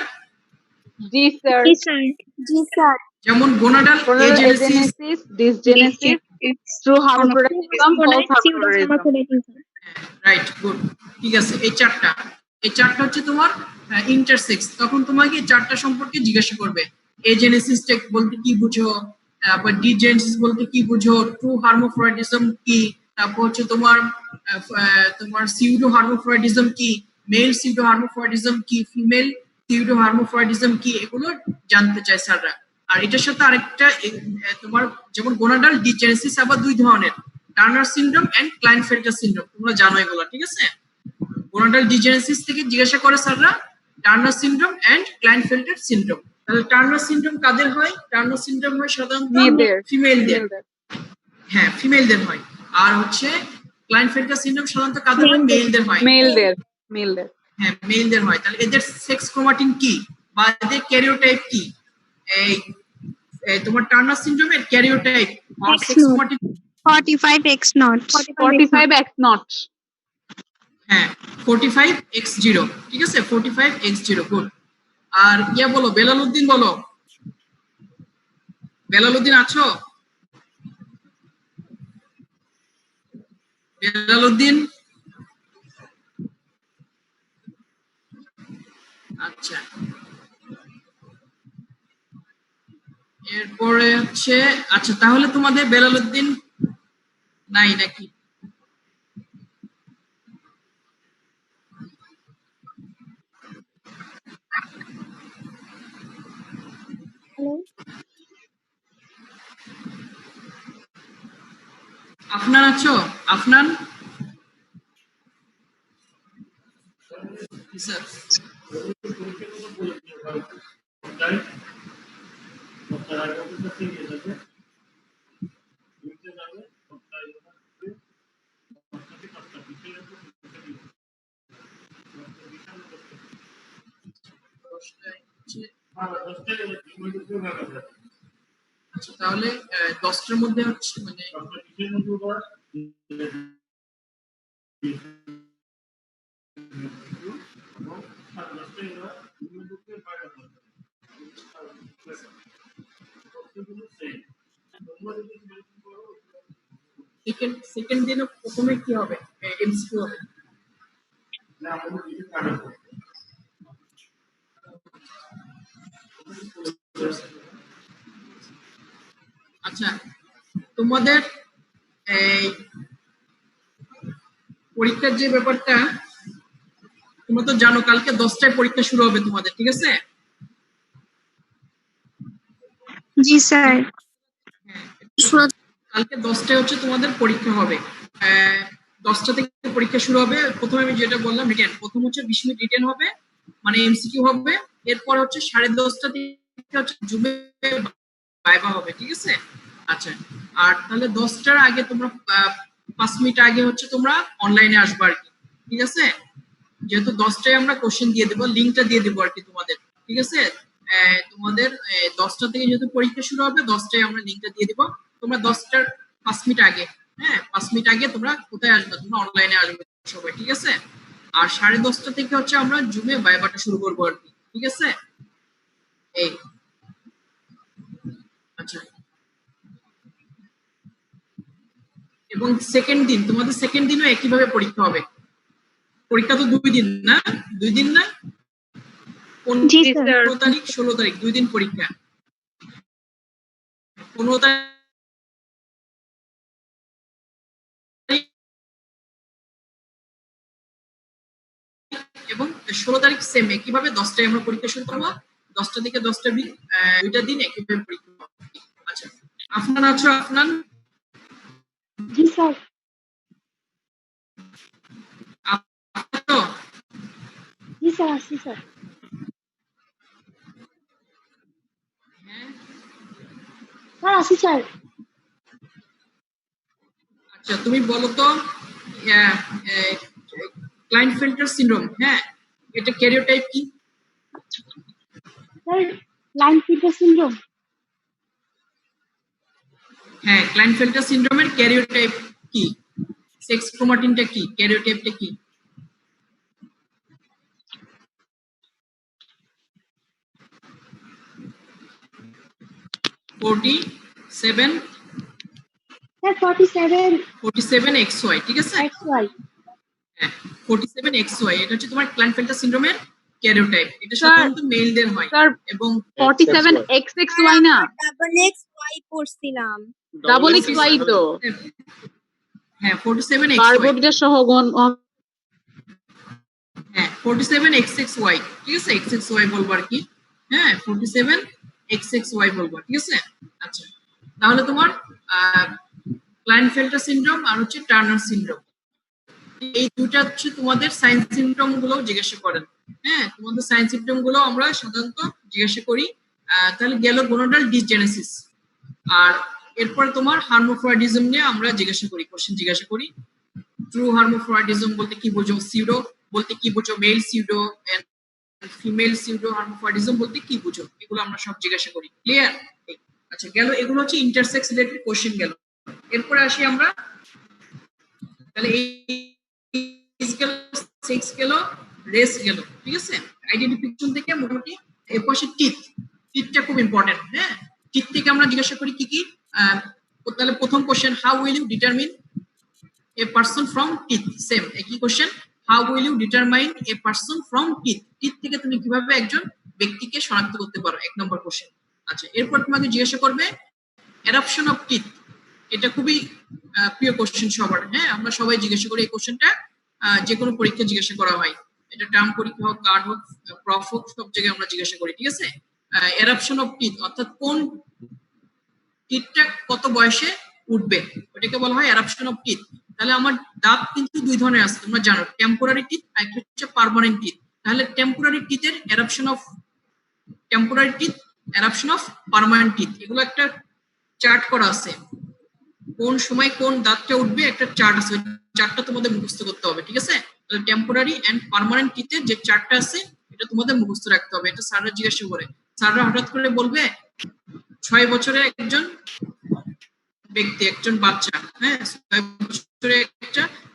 জি স্যার। জি স্যার, যেমন gonadal agenesis, dysgenesis, true hermaphroditism, false hermaphroditism. Right, good, ঠিক আছে, এই 4টা, এই 4টা হচ্ছে তোমার ইন্টারসেক্স। তখন তোমাকে এই 4টা সম্পর্কে জিজ্ঞাসা করবে, এজেনেসিস বলতে কি বুঝো, তারপর ডিজেনেসিস বলতে কি বুঝো, ট্রু হার্মোফ্রোডিজম কি, তারপর হচ্ছে তোমার তোমার সিউডো হার্মোফ্রোডিজম কি, মেল সিউডো হার্মোফ্রোডিজম কি, ফিমেল সিউডো হার্মোফ্রোডিজম কি, এগুলো জানতে চায় স্যাররা। আর এটার সাথে আরেকটা তোমার যেমন গোনাডাল ডিজেনেসিস আবার 2 ধরনের, টার্নার সিনড্রোম এন্ড ক্লাইনফেল্টার সিনড্রোম, তোমরা জানো এগুলো। ঠিক আছে, গোনাডাল ডিজেনেসিস থেকে জিজ্ঞাসা করে স্যাররা টার্নার সিনড্রোম এন্ড ক্লাইনফেল্টার সিনড্রোম। তাহলে টার্নার সিনড্রোম কাদের হয়, টার্নার সিনড্রোম হয় সাধারণত ফিমেলদের, হ্যাঁ ফিমেলদের হয়। আর হচ্ছে ক্লাইনফেল্টার সিনড্রোম সাধারণত কাদের হয়, মেলদের হয়, মেলদের, হ্যাঁ মেলদের হয়। তাহলে এদের সেক্স ক্রোমাটিন কি বা এদের ক্যারিওটাইপ কি, এই তোমার টার্নার সিনড্রোমের ক্যারিওটাইপ আর সেক্স ক্রোমাটিন 45X0 45X0, হ্যাঁ 45X0। ঠিক আছে, 45X0, গুড। আর ইয়া বলো, বেলালউদ্দিন বলো, বেলালউদ্দিন আছো? বেলালউদ্দিন, আচ্ছা, এরপরে হচ্ছে, আচ্ছা তাহলে তোমাদের বেলালউদ্দিন নাই নাকি? আফনান আছো? আফনান? স্যার আচ্ছা, তাহলে 10টার মধ্যে হচ্ছে মানে সেকেন্ড দিনে প্রথমে কি হবে? এমসিকিউ হবে। আচ্ছা, তোমাদের এই পরীক্ষার যে ব্যাপারটা, তোমরা তো জানো কালকে 10টায় পরীক্ষা শুরু হবে তোমাদের, ঠিক আছে? জি স্যার। কালকে 10টায় হচ্ছে তোমাদের পরীক্ষা হবে। 10টা থেকে পরীক্ষা শুরু হবে। প্রথমে আমি যেটা বললাম রিটেন, প্রথম হচ্ছে 20 মিনিট রিটেন হবে, মানে এমসিকিউ হবে। এরপর হচ্ছে 10:30টা থেকে হচ্ছে জুমে ভাইভা হবে, ঠিক আছে? আচ্ছা, আর তাহলে 10টার আগে তোমরা 5 মিনিট আগে হচ্ছে তোমরা অনলাইনে আসবে আর কি, ঠিক আছে? যেহেতু 10টায় আমরা কোশ্চেন দিয়ে দেবো, লিঙ্কটা দিয়ে দেবো আর কি তোমাদের, ঠিক আছে? তোমাদের 10টা থেকে যেহেতু পরীক্ষা শুরু হবে, 10টায় আমরা লিঙ্কটা দিয়ে দিব। তোমরা 10টার 5 মিনিট আগে, 5 মিনিট আগে তোমরা কোথায় আসবে? তোমরা অনলাইনে আসবে সবাই, ঠিক আছে? আর 10:30টা থেকে হচ্ছে আমরা জুমে ভাইভাটা শুরু করবো আর কি, ঠিক আছে? এই আচ্ছা, এবং সেকেন্ড দিন, তোমাদের সেকেন্ড দিনও একইভাবে পরীক্ষা হবে। পরীক্ষা তো 2 দিন না? 2 দিন না? জি স্যার। 15 তারিখ 16 তারিখ 2 দিন পরীক্ষা। 15 তারিখ এবং 16 তারিখ সেম একইভাবে 10টায় আমরা পরীক্ষা শুরু করবো। 10টা থেকে 10টা দুইটা দিন একইভাবে পরীক্ষা হবে। আচ্ছা, আফনান আছো? আফনান? জি স্যার। আছো? জি স্যার, আসছি স্যার। হ্যাঁ, স্যার আসছি স্যার। আচ্ছা, তুমি বলো তো ক্লাইনফেল্টার সিনড্রোম, হ্যাঁ, এটা ক্যারিওটাইপ কি? Sir line filter syndrome. হ্যাঁ, ক্লাইনফেল্টার সিনড্রোমের ক্যারিওটাইপ কি? সেক্স ক্রোমাটিনটা কি? ক্যারিওটাইপটা কি? 47 স্যার 47 47XY, ঠিক আছে? XY। হ্যাঁ, 47XY এটা হচ্ছে তোমার ক্লাইনফেল্টার সিনড্রোমের ক্যারিওটাইপ। এটা স্যার, সাধারণত মেলদের হয় স্যার এবং 47XXY না? ডাবল এক্স ওয়াই পড়ছিলাম। ডাবল XY তো হ্যাঁ 47XY, কার্বোডিটা সহ হ্যাঁ 47XXY, ঠিক আছে? XXY বলবো আর কি, হ্যাঁ 47XXY বলবো, ঠিক আছে? আচ্ছা, তাহলে তোমার ক্লাইনফেল্টার সিনড্রোম আর হচ্ছে টার্নার সিনড্রোম, এই দুটা হচ্ছে তোমাদের সাইন সিমটম গুলো জিজ্ঞাসা করেন। হ্যাঁ, তোমাদের সাইন সিমটম গুলো আমরা সাধারণত জিজ্ঞাসা করি। তাহলে গেল গোনোডাল ডিসজেনেসিস, আর এরপরে তোমার হার্মোফ্রয়েডিজম নিয়ে আমরা জিজ্ঞাসা করি, কোশ্চেন জিজ্ঞাসা করি। ট্রু হার্মোফ্রয়েডিজম বলতে কি বোঝো? সিউডো বলতে কি বোঝো? Male pseudo and female pseudo hermaphroditism বলতে কি বুঝো? এগুলো আমরা সব জিজ্ঞাসা করি। ক্লিয়ার? আচ্ছা, গেল এগুলো হচ্ছে ইন্টারসেক্স রিলেটেড কোশ্চেন গেল। এরপরে আসি আমরা, তাহলে এই গেল, সেক্স গেল, রেস গেল, ঠিক আছে? আইডেন্টিফিকেশন থেকে মোটামুটি এর পাশে টিথটা খুব ইম্পর্টেন্ট। হ্যাঁ, টিথ থেকে আমরা জিজ্ঞাসা করি কি কি? তাহলে প্রথম question, how will you determine a person from teeth? Same একই question, how will you determine a person from teeth? Teeth থেকে তুমি কিভাবে একজন ব্যক্তিকে শনাক্ত করতে পারো? 1 নম্বর কোশ্চেন। আচ্ছা, এরপর তোমাকে জিজ্ঞাসা করবে এরাপশন অফ টিথ। এটা খুবই প্রিয় কোশ্চেন সবার। হ্যাঁ, আমরা সবাই জিজ্ঞাসা করি এই কোশ্চেনটা, যে কোনো পরীক্ষা জিজ্ঞাসা করা হয়। এটা টার্ম পরীক্ষা হোক, কার্ড হোক, প্রফ হোক, সব জায়গায় আমরা জিজ্ঞাসা করি, ঠিক আছে? এরাপশন অফ টিথ অর্থাৎ কোন টিথটা কত বয়সে উঠবে, ওটাকে বলা হয় এরাপশন অফ টিথ। তাহলে আমার দাঁত কিন্তু দুই ধরনের আছে, তোমরা জানো, টেম্পোরারি টিথ আর একটা হচ্ছে পার্মানেন্ট টিথ। তাহলে টেম্পোরারি টিথের এরাপশন অফ পার্মানেন্ট টিথ, এগুলো একটা চার্ট করা আছে, কোন সময় কোন দাঁতটা উঠবে একটা চার্ট আছে, চার্টটা তোমাদের মুখস্থ করতে হবে, ঠিক আছে? তাহলে টেম্পোরারি এন্ড পার্মানেন্ট টিথের যে চার্টটা আছে এটা তোমাদের মুখস্থ রাখতে হবে। এটা স্যাররা জিজ্ঞাসা করে, স্যাররা হঠাৎ করে বলবে 6 বছরের একজন ব্যক্তি, একজন বাচ্চা, হ্যাঁ 6 বছরের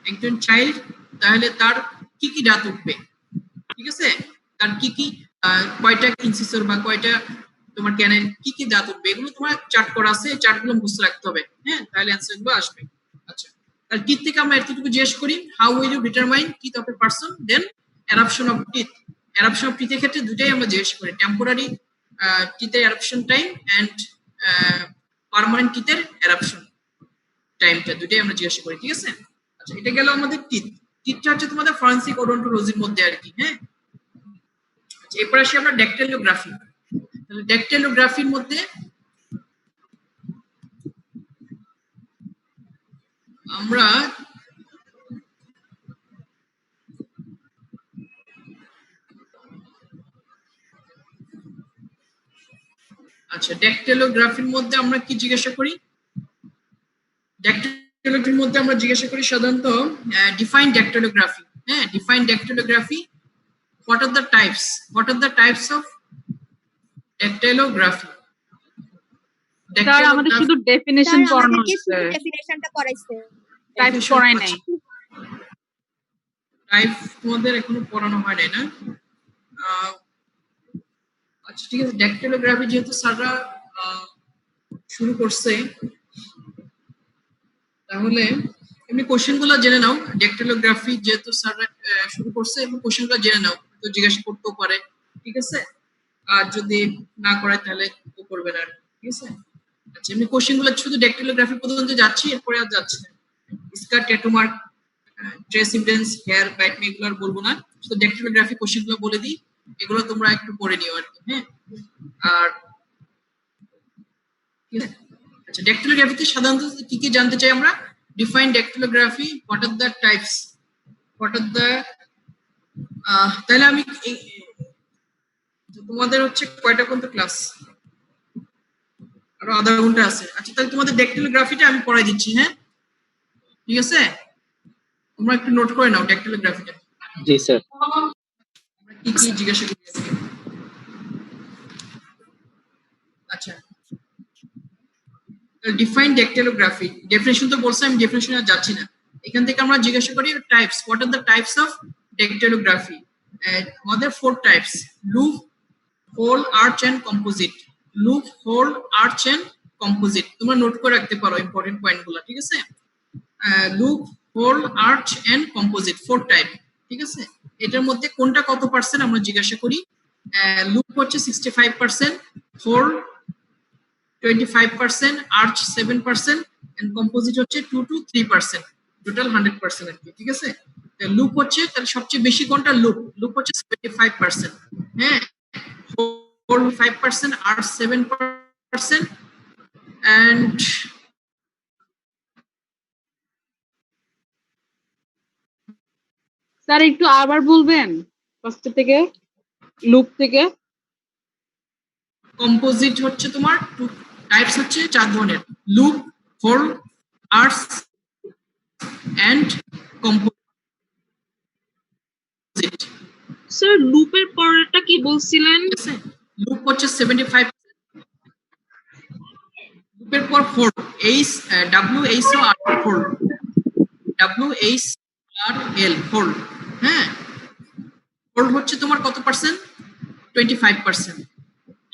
একজন চাইল্ড, তাহলে তার কি কি দাঁত উঠবে, ঠিক আছে? তার কি কি কয়টা ইনসিসর বা কয়টা তোমার ক্যানেল, কি কি দাঁত উঠবে, এগুলো তোমার চার্ট করা আছে, এই চার্টগুলো মুখস্থ রাখতে হবে, হ্যাঁ তাহলে অ্যানসার গুলো আসবে। আচ্ছা, তাহলে টিথ থেকে আমরা এতটুকু জিজ্ঞেস করি, how will you determine teeth of a person, then eruption of teeth. Eruption of টিথের ক্ষেত্রে দুটাই আমরা জিজ্ঞেস করি, টেম্পোরারি টিথের এরাপশন টাইম এন্ড পার্মানেন্ট টিথের এরাপশন টাইমটা, দুটাই আমরা জিজ্ঞাসা করি, ঠিক আছে? আচ্ছা, এটা গেল আমাদের টিথ। টিথটা হচ্ছে তোমাদের ফরেনসিক ওডোন্টোলজির মধ্যে আর কি, হ্যাঁ। আচ্ছা, এরপর আসি আমরা ড্যাকটাইলোগ্রাফি। তাহলে ড্যাকটাইলোগ্রাফির মধ্যে আমরা আচ্ছা ড্যাকটাইলোগ্রাফির মধ্যে আমরা কি জিজ্ঞাসা করি? ড্যাকটাইলোগ্রাফির মধ্যে আমরা জিজ্ঞাসা করি সাধারণত ডিফাইন ড্যাকটাইলোগ্রাফি, হ্যাঁ define dactylography, what are the types of dactylography? Sir আমাদের শুধু ডেফিনিশন স্যার পড়ানো আমাদেরকে হচ্ছে, শুধু ডেফিনেশনটা পড়াইছে, টাইপস পড়াই নাই। টাইপ তোমাদের এখনো পড়ানো হয় নাই না? আচ্ছা ঠিক আছে, ড্যাকটাইলোগ্রাফি যেহেতু স্যাররা শুরু করছে, তাহলে এমনি কোশ্চেনগুলো জেনে নাও। ড্যাকটাইলোগ্রাফি যেহেতু স্যাররা শুরু করছে, এমনি কোশ্চেনগুলো জেনে নাও, তো জিজ্ঞাসা করতেও পারে, ঠিক আছে? আর যদি না করে তাহলে তো করবে না, ঠিক আছে? আচ্ছা, এমনি কোশ্চেনগুলো শুধু ড্যাকটাইলোগ্রাফি পর্যন্ত যাচ্ছি, এরপরে আর যাচ্ছে না। Scar, tattoo mark, trace evidence, hair pattern, এগুলো আর বলবো না, শুধু ড্যাকটাইলোগ্রাফি কোশ্চেনগুলো বলে দিই, এগুলো তোমরা একটু পড়ে নিও আর কি, হ্যাঁ। আর আচ্ছা, ড্যাকটাইলোগ্রাফিতে সাধারণত কি কি জানতে চাই আমরা? Define dactylography, what are the types, what are the তাহলে আমি তোমাদের হচ্ছে কয়টা পর্যন্ত ক্লাস? আরো আধা ঘন্টা আছে। আচ্ছা, তাহলে তোমাদের ড্যাকটাইলোগ্রাফিটা আমি পড়াই দিচ্ছি, হ্যাঁ ঠিক আছে? তোমরা একটু নোট করে নাও ড্যাকটাইলোগ্রাফিটা। জি স্যার। আমরা কি কি জিজ্ঞাসা করি আজকে? আচ্ছা, ডিফাইন ড্যাকটাইলোগ্রাফি, ডেফিনেশন তো বলছি, আমি ডেফিনেশনে যাচ্ছি না। এখান থেকে আমরা জিজ্ঞাসা করি types, what are the types of dactylography. আমাদের 4 types: loop, whorl, arch and composite. Loop, whorl, arch and composite, তোমরা নোট করে রাখতে পারো ইম্পর্টেন্ট পয়েন্টগুলো, ঠিক আছে? Loop, whorl, arch and composite 4 type, ঠিক আছে? এটার মধ্যে কোনটা কত পার্সেন্ট আমরা জিজ্ঞাসা করি। লুপ হচ্ছে 65%, হোল 25%, আর্চ 7% এন্ড কম্পোজিট হচ্ছে 2 to 3%, টোটাল 100% আর কি, ঠিক আছে? লুপ হচ্ছে তাহলে সবচেয়ে বেশি কোনটা? লুপ হচ্ছে 75%, হ্যাঁ, হোল 5%, আর্চ 7% এন্ড স্যার একটু আবার বলবেন ফার্স্ট থেকে, লুপ থেকে। কম্পোজিট হচ্ছে তোমার টাইপস হচ্ছে 4 ধরনের: loop, whorl, arch and composite. Sir লুপের পরেরটা কি বলছিলেন? ঠিক আছে, লুপ হচ্ছে 75, লুপের পর whole, H W H R whole, W H R এল হোল, হ্যাঁ। হোল হচ্ছে তোমার কত পার্সেন্ট? 25%।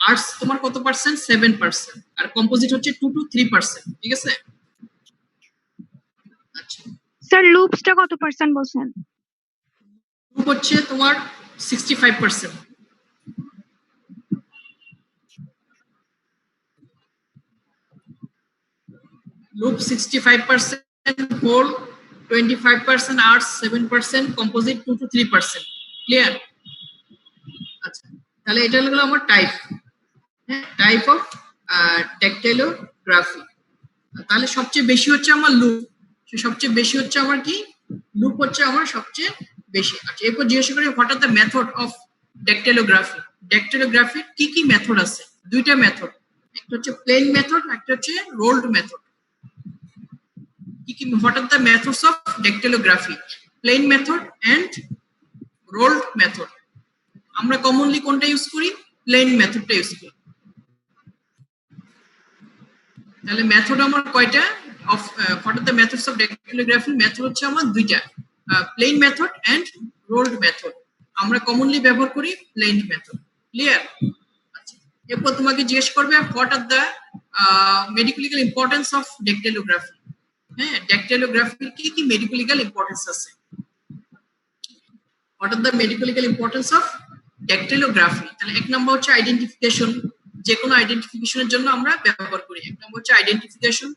আর্টস তোমার কত পার্সেন্ট? 7%। আর কম্পোজিট হচ্ছে 2 to 3%, ঠিক আছে? আচ্ছা, স্যার লুপসটা কত পার্সেন্ট বলছেন? লুপ হচ্ছে তোমার 65%, loop 65%, whorl 25%, arches 7%, composite 2 to 3%, clear? আচ্ছা, তাহলে এটা হলো আমার টাইপ, হ্যাঁ, টাইপ অফ ড্যাকটাইলোগ্রাফি। তাহলে সবচেয়ে বেশি হচ্ছে আমার লুপ, সবচেয়ে বেশি হচ্ছে আমার কি, লুপ হচ্ছে আমার সবচেয়ে বেশি। আচ্ছা, এরপর জিজ্ঞাসা করি what are the method of dactylography. ড্যাকটাইলোগ্রাফির কি কি মেথড আছে? দুইটা মেথড, একটা হচ্ছে প্লেন মেথড, একটা হচ্ছে রোলড মেথড। কি কি, what are the methods of dactylography? Plain method and rolled method. আমরা কমনলি কোনটা ইউজ করি? প্লেন মেথডটা ইউজ করি। তাহলে মেথড আমার কয়টা? Of what are the methods of dactylography? Method হচ্ছে আমার দুইটা, plain method and rolled method. আমরা কমনলি ব্যবহার করি প্লেন মেথড। ক্লিয়ার? আচ্ছা, এরপর তোমাকে জিজ্ঞেস করবে what are the medical importance of dactylography. হ্যাঁ, ড্যাকটাইলোগ্রাফির কি কি মেডিকেল ইম্পর্টেন্স আছে? What are the medical importance of dactylography? তাহলে এক নম্বর হচ্ছে আইডেন্টিফিকেশন, যে কোনো আইডেন্টিফিকেশনের জন্য আমরা ব্যবহার করি। এক নম্বর হচ্ছে আইডেন্টিফিকেশন।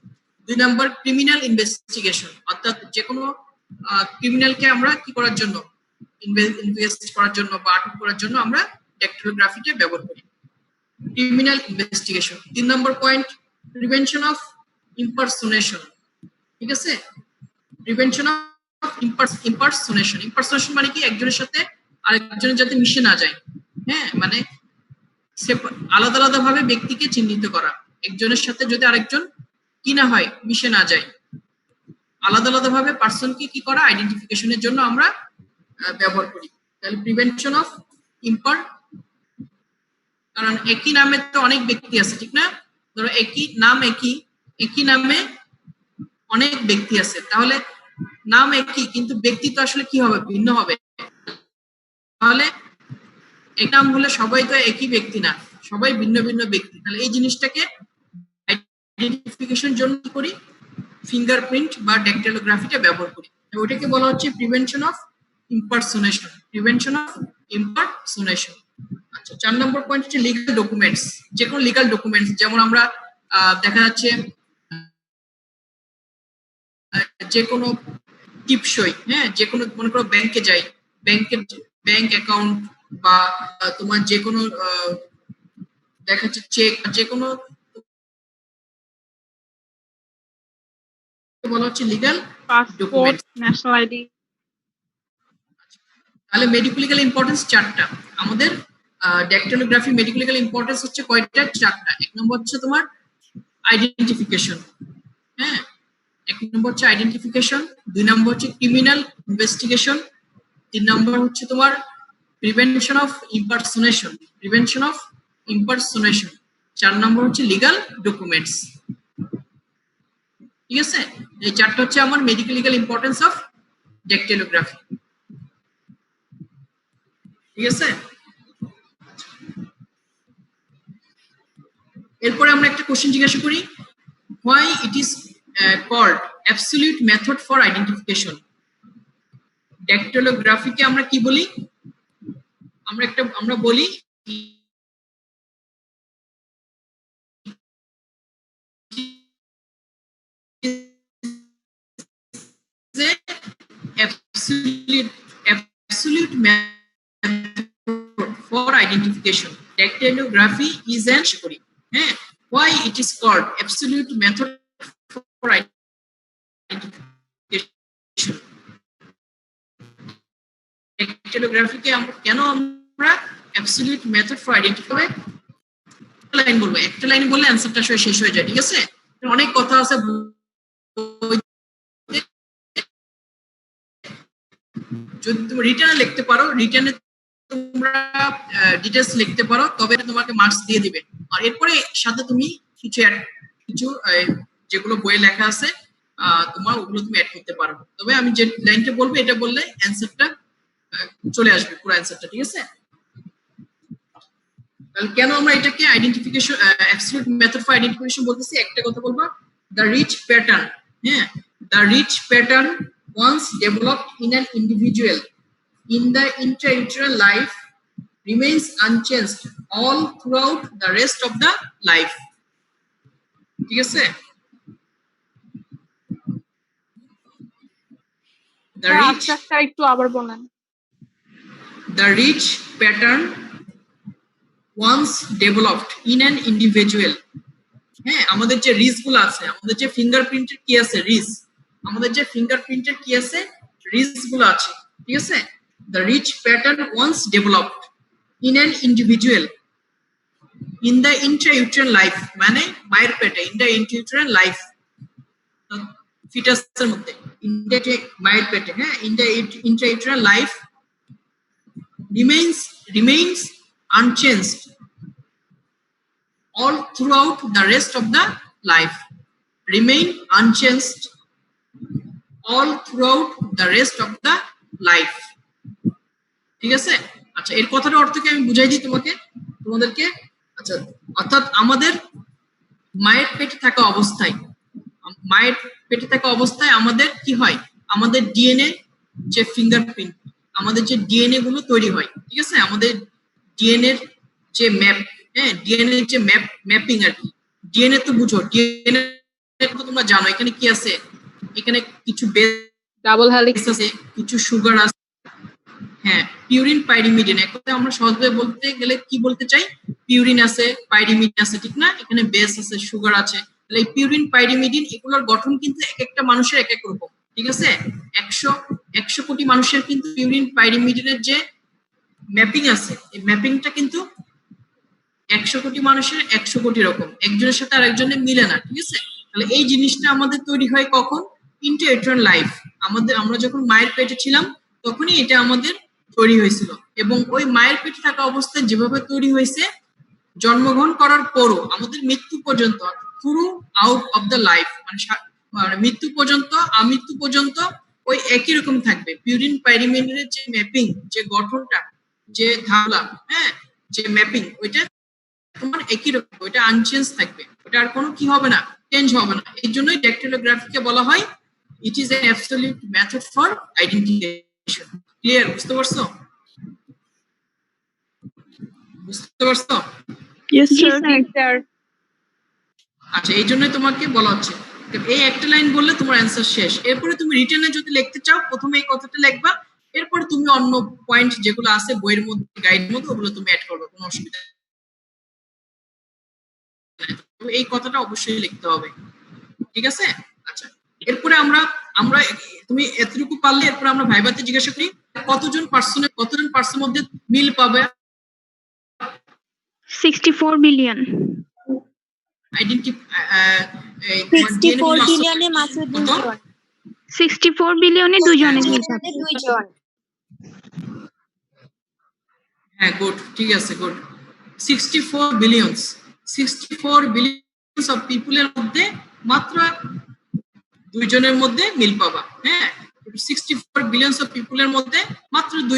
দুই নম্বর ক্রিমিনাল ইনভেস্টিগেশন, অর্থাৎ যে কোনো ক্রিমিনালকে আমরা কি করার জন্য, ইনভেস্ট করার জন্য বা আটক করার জন্য আমরা ড্যাকটাইলোগ্রাফিটা ব্যবহার করি, ক্রিমিনাল ইনভেস্টিগেশন। তিন নম্বর পয়েন্ট প্রিভেনশন অফ ইম্পারসোনেশন। ঠিক আছে, প্রিভেনশন অফ ইম্পারসোনেশন। ইম্পারসোনেশন মানে কি? একজনের সাথে আরেকজনের যাতে মিশে না যায়। হ্যাঁ, মানে আলাদা আলাদা ভাবে ব্যক্তিকে চিহ্নিত করা, একজনের সাথে যদি আরেকজন কি না হয়, মিশে না যায়, আলাদা আলাদা ভাবে পার্সনকে কি করা, আইডেন্টিফিকেশনের জন্য আমরা ব্যবহার করি। তাহলে প্রিভেনশন অফ ইম্পার, কারণ একই নামে তো অনেক ব্যক্তি আছে, ঠিক না? ধরো একই নাম, একই নামে অনেক ব্যক্তি আছে, তাহলে নাম একই কিন্তু ব্যক্তি তো আসলে কি হবে, ভিন্ন হবে। তাহলে এক নাম হলে সবাই তো একই ব্যক্তি না, সবাই ভিন্ন ভিন্ন ব্যক্তি। তাহলে এই জিনিসটাকে আইডেন্টিফিকেশন জন্য কি করি, ফিঙ্গারপ্রিন্ট বা ড্যাকটাইলোগ্রাফিটা ব্যবহার করি। ওটাকে বলা হচ্ছে প্রিভেনশন অফ ইম্পারসোনেশন, প্রিভেনশন অফ ইম্পারসোনেশন। আচ্ছা, 4 নম্বর পয়েন্ট হচ্ছে লিগ্যাল ডকুমেন্টস। যে কোনো লিগ্যাল ডকুমেন্টস, যেমন আমরা দেখা যাচ্ছে যে কোনো টিপসই, হ্যাঁ, যে কোনো মনে করো ব্যাংকে যাই, ব্যাংক অ্যাকাউন্ট বা তোমার যে কোনো দেখা যাচ্ছে চেক, যে কোনো বলা হচ্ছে legal passport, documents. National ID. তাহলে মেডিকেল ইম্পর্টেন্স 4টা। আমাদের ড্যাকটাইলোগ্রাফি মেডিকেল ইম্পর্টেন্স হচ্ছে কয়টা? 4টা। এক নম্বর হচ্ছে তোমার আইডেন্টিফিকেশন, হ্যাঁ, এক নম্বর হচ্ছে আইডেন্টিফিকেশন। দুই নম্বর হচ্ছে ক্রিমিনাল ইনভেস্টিগেশন। তিন নম্বর হচ্ছে তোমার প্রিভেনশন অফ ইম্পারসোনেশন। 4 নম্বর হচ্ছে লিগ্যাল ডকুমেন্টস। ঠিক আছে, এই 4টা হচ্ছে আমার মেডিকেল ইম্পর্টেন্স অফ ড্যাকটাইলোগ্রাফি। ঠিক আছে, এরপরে আমরা একটা কোশ্চেন জিজ্ঞাসা করি, why it is called absolute method for identification. ড্যাকটাইলোগ্রাফিকে আমরা কি বলি? আমরা বলি যে absolute method for identification. Dactylography is an why it is called absolute method for identification. Dactylography কে কেন আমরা absolute method for identify line বলবো, একটা লাইন বললে অ্যানসারটা শেষ হয়ে যায়। ঠিক আছে, অনেক কথা আছে, যদি তুমি রিটার্নে লিখতে পারো, রিটার্নে তোমরা ডিটেইলস লিখতে পারো, তবে তোমাকে মার্কস দিয়ে দিবে। আর এরপরে সাথে তুমি কিছু যেগুলো বইয়ে লেখা আছে তোমার ওগুলো তুমি অ্যাড করতে পারো। তবে আমি যে লাইনটা বলবো এটা বললে অ্যানসারটা চলে আসবে, পুরো অ্যানসারটা। ঠিক আছে, তাহলে কেন আমরা এটাকে identification absolute method for identification বলতেছি? একটা কথা বলবো, দ্য রিচ প্যাটার্ন, হ্যাঁ, the ridge pattern once developed in an individual in the intrauterine life remains unchanged all throughout the rest of the life. ঠিক আছে, একটু আবার বলেন। The rich pattern once developed in an individual হ্যাঁ, আমাদের যে রিস গুলো আছে, আমাদের যে ফিঙ্গারপ্রিন্টের কি আছে, রিস, আমাদের যে ফিঙ্গারপ্রিন্টের কি আছে, রিস গুলো আছে, ঠিক আছে। The ridge pattern once developed in an individual in the intrauterine life, মানে মায়ের পেটে, ইন দ্য ইন্ট্রাইউটেরাইন লাইফ, ফিটাসের মধ্যে, মায়ের পেটে, হ্যাঁ, in the intrauterine life remains unchanged all throughout the rest of the life. Remain unchanged all throughout the rest of the life. ঠিক আছে। আচ্ছা, এর কথাটা অর্থ কি আমি বুঝাই দিই তোমাদেরকে। আচ্ছা, অর্থাৎ আমাদের মায়ের পেটে থাকা অবস্থায় আমাদের কি হয়, আমাদের ডিএনএ যে ফিঙ্গারপ্রিন্ট, আমাদের যে ডিএনএ গুলো তৈরি হয়, ঠিক আছে, আমাদের ডিএনএ এর যে ম্যাপ, হ্যাঁ, ডিএনএ যে ম্যাপিং আর কি। ডিএনএ তো বুঝো, ডিএনএ তো তোমরা জানো এখানে কি আছে, এখানে কিছু বেস, ডাবল হেলিক্স আছে, কিছু সুগার আছে, হ্যাঁ, পিউরিন পাইরিমিডিন। এক কথায় আমরা সহজভাবে বলতে গেলে কি বলতে চাই, পিউরিন আছে, পাইরিমিডিন আছে, ঠিক না, এখানে বেস আছে, সুগার আছে। তাহলে এই পিউরিন পাইরিমিডিন এগুলোর গঠন কিন্তু এক একটা মানুষের এক এক রকম, ঠিক আছে। 100 কোটি মানুষের কিন্তু পিউরিন পাইরিমিডিনের যে ম্যাপিং আছে, এই ম্যাপিংটা কিন্তু 100 কোটি মানুষের 100 কোটি রকম, একজনের সাথে আরেকজনের মিলে না, ঠিক আছে। তাহলে এই জিনিসটা আমাদের তৈরি হয় কখন, ইন্টারইউটেরাইন লাইফ, আমরা যখন মায়ের পেটে ছিলাম তখনই এটা আমাদের তৈরি হয়েছিল। এবং ওই মায়ের পেটে থাকা অবস্থায় যেভাবে তৈরি হয়েছে, জন্মগ্রহণ করার পরও আমাদের মৃত্যু পর্যন্ত, through out of the life, মানে মৃত্যু পর্যন্ত, আমৃত্যু পর্যন্ত ওই একই রকম থাকবে। পিউরিন পাইরিমিডিনের যে ম্যাপিং, যে গঠনটা, যে ধারা, হ্যাঁ, যে ম্যাপিং, ওইটা তোমার একই রকম, ওইটা আনচেঞ্জ থাকবে, ওটা আর কোনো কি হবে না, চেঞ্জ হবে না। এই জন্যই ড্যাকটিলোগ্রাফিকে বলা হয় it is an absolute method for identification. Clear? বুঝতে পারছো? Yes, জি sir. স্যার। আচ্ছা, এই জন্যই তোমাকে বলা হচ্ছে, এই একটা লাইন বললে তোমার অ্যান্সার শেষ। এরপরে তুমি রিটেনে যদি লিখতে চাও, প্রথমে এই কথাটা লিখবা, এরপরে তুমি অন্য পয়েন্ট যেগুলো আছে বইয়ের মধ্যে, গাইডের মধ্যে, ওগুলো তুমি অ্যাড করবে, কোনো অসুবিধা নেই। এই কথাটা অবশ্যই লিখতে হবে, ঠিক আছে। আচ্ছা, এরপরে আমরা তুমি এতটুকু পারলে, এরপরে আমরা ভাইভাতে জিজ্ঞাসা করি কতজন পার্সনের মধ্যে মিল পাবে। 64 বিলিয়ন। 64 বিলিয়নে মাত্র 2 জন। 64 বিলিয়নে 2 জনের মিল পাবে। 2 জন। হ্যাঁ, গুড, ঠিক আছে, গুড। 64 বিলিয়নস অফ পিপলের মধ্যে মাত্র 2 জনের মধ্যে মিল পাবা। হ্যাঁ, 64 বিলিয়নস অফ পিপলের মধ্যে মাত্র 2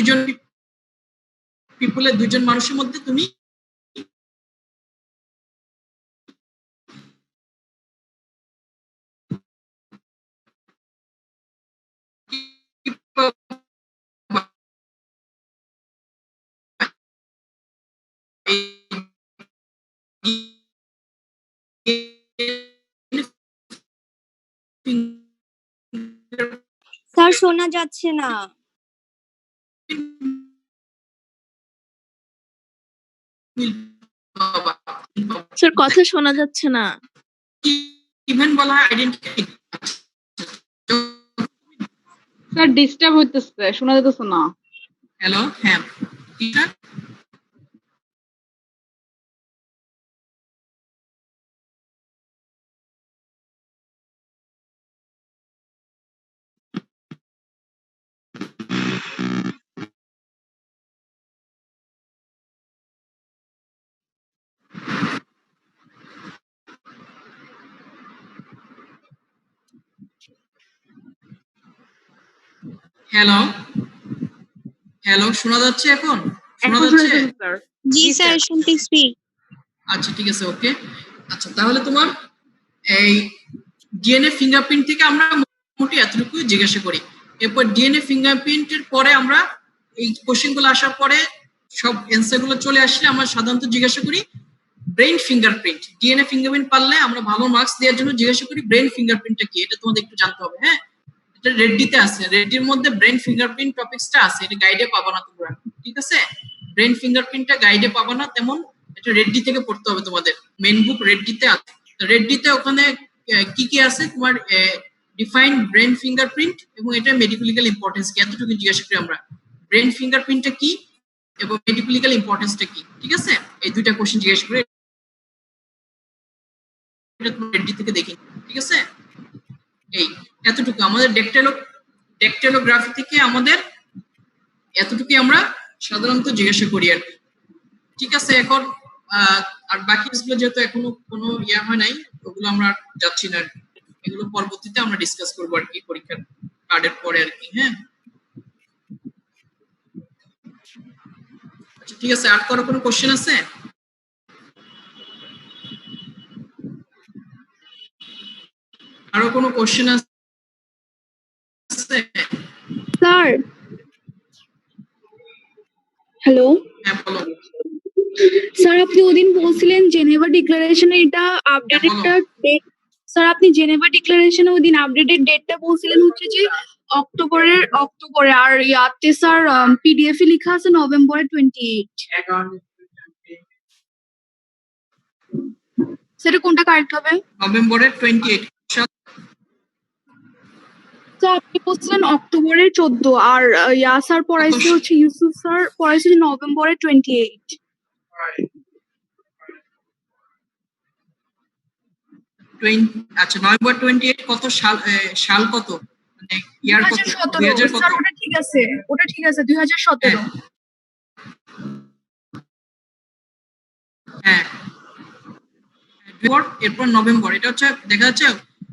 জন মানুষের মধ্যে তুমি স্যার শোনা যাচ্ছে না। স্যার কথা শোনা যাচ্ছে না। ইভেন বলা হয় আইডেন্টিটি। স্যার ডিস্টার্ব হইতেছে, শোনা যেতেছে না। হ্যালো, হ্যাঁ, হ্যালো, শোনা যাচ্ছে? এখন শোনা যাচ্ছে? স্যার জি স্যার শুনতেছি। আচ্ছা, ঠিক আছে, ওকে। আচ্ছা, তাহলে তোমার এই ডিএনএ ফিঙ্গারপ্রিন্ট থেকে আমরা মোটামুটি এতটুকু জিজ্ঞাসা করি। এরপর ডিএনএ ফিঙ্গারপ্রিন্টের পরে আমরা এই কোশ্চেনগুলো আসার পরে সব অ্যান্সার গুলো চলে আসলে আমরা সাধারণত জিজ্ঞাসা করি ব্রেন ফিঙ্গারপ্রিন্ট। ডিএনএ ফিঙ্গারপ্রিন্ট পারলে আমরা ভালো মার্কস দেওয়ার জন্য জিজ্ঞাসা করি ব্রেন ফিঙ্গারপ্রিন্টটা কি, এটা তোমাদের একটু জানতে হবে। হ্যাঁ, এটা রেডডিতে আছে, রেডডির মধ্যে ব্রেন ফিঙ্গারপ্রিন্ট টপিকসটা আছে, এটা গাইডে পাবা না তোমরা, ঠিক আছে। ব্রেন ফিঙ্গারপ্রিন্টটা গাইডে পাবা না, তেমন এটা রেডডি থেকে পড়তে হবে তোমাদের, মেইন বুক রেডডিতে আছে। রেডডিতে ওখানে কি কি আছে তোমার ডিফাইন ব্রেন ফিঙ্গারপ্রিন্ট এবং এটা মেডিকেলিক্যাল ইম্পর্টেন্স কি এতটুকু জিজ্ঞাসা করি আমরা ব্রেন ফিঙ্গারপ্রিন্টটা কি এবং মেডিকেলিক্যাল ইম্পর্টেন্সটা কি ঠিক আছে এই দুইটা কোশ্চেন জিজ্ঞেস করে এটা তুমি রেডডি থেকে দেখি ঠিক আছে এই এতটুকু আমাদের ডেক্টেলোগ্রাফি থেকে আমাদের এতটুকুই আমরা সাধারণত জিজ্ঞাসা করি আর কি। ঠিক আছে এখন আর বাকি গুলো যেহেতু এখনো কোনো ইয়া হয় নাই ওগুলো আমরা যাচ্ছি না আর কি। এগুলো পরবর্তীতে আমরা ডিসকাস করবো আর কি পরীক্ষার কার্ডের পরে আর কি হ্যাঁ আচ্ছা ঠিক আছে আর কারো কোনো কোশ্চেন আছে আরো কোনো কোশ্চেন আছে স্যার হ্যালো হ্যাঁ বলো স্যার আপনি ওদিন বলছিলেন জেনেভা ডিক্লারেশনে এটা আপডেটেডটা ডেট স্যার আপনি জেনেভা ডিক্লারেশনে ওদিন আপডেটেড ডেটটা বলছিলেন হচ্ছে যে অক্টোবরে আর ইয়াতে স্যার পিডিএফ এ লেখা আছে নভেম্বরের 28 সেটা কোনটা কারেক্ট হবে নভেম্বরের 28 স্যার আপনি বলছিলেন অক্টোবরের 14 আর ইয়া স্যার পড়াইছে হচ্ছে ইউসুফ স্যার পড়াইছে নভেম্বরের 28 আচ্ছা নভেম্বর 28 কত সাল কত মানে ইয়ার কত 2000 কত স্যার ওটা ঠিক আছে 2017 হ্যাঁ এরপর নভেম্বর এটা হচ্ছে দেখা যাচ্ছে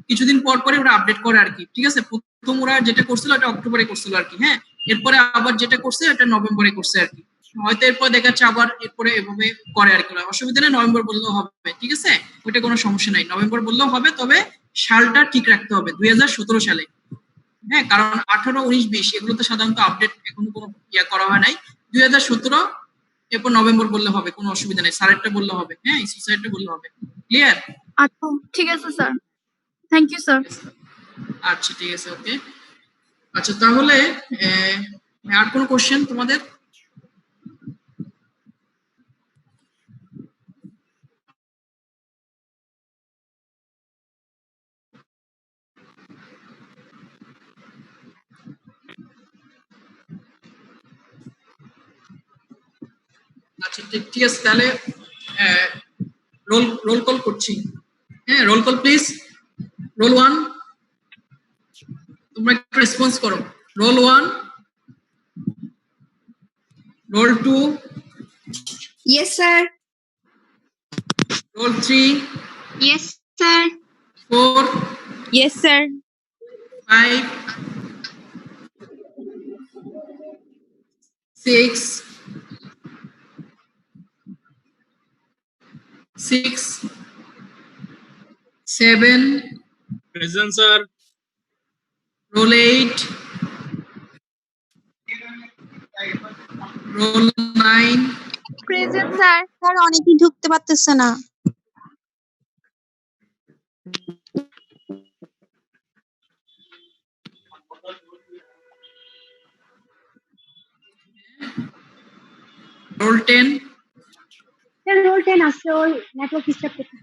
কিছুদিন পর পরে ওরা আপডেট করে আর কি ঠিক আছে প্রথম ওরা যেটা করছিল এটা অক্টোবরে করছিল আর কি হ্যাঁ এরপরে আবার যেটা করছে এটা নভেম্বরে করছে আর কি হয়তো এরপর দেখা যাচ্ছে আবার এরপরে এভাবে করে আর কি অসুবিধা নেই নভেম্বর বললেও হবে ঠিক আছে ওইটা কোনো সমস্যা নাই নভেম্বর বললেও হবে তবে সালটা ঠিক রাখতে হবে 2017 সালে হ্যাঁ কারণ 18, 19, 20 এগুলো তো সাধারণত আপডেট এখনো কোনো ইয়া করা হয় নাই 2017 এরপর নভেম্বর বললে হবে কোনো অসুবিধা নেই স্যারেরটা বললে হবে হ্যাঁ এই সোসাইটিটা বললে হবে ক্লিয়ার আচ্ছা ঠিক আছে স্যার থ্যাংক ইউ স্যার আচ্ছা ঠিক আছে ওকে আচ্ছা তাহলে আর কোনো কোশ্চেন তোমাদের আচ্ছা ঠিক আছে তাহলে রোল কল করছি হ্যাঁ রোল কল প্লিজ রোল 1 তোমরা একটু রেসপন্স করো roll 1 roll 2 Yes, sir. Roll 3 Yes, sir. 4 Yes, sir. 5 6 7 present sir roll 8 roll 9 Present, sir. Sir, অনেকেই ঢুকতে পারতেছে না। roll 10 স্যার রোল 10 আছে ওই নেটওয়ার্ক ডিস্টার্ব করছে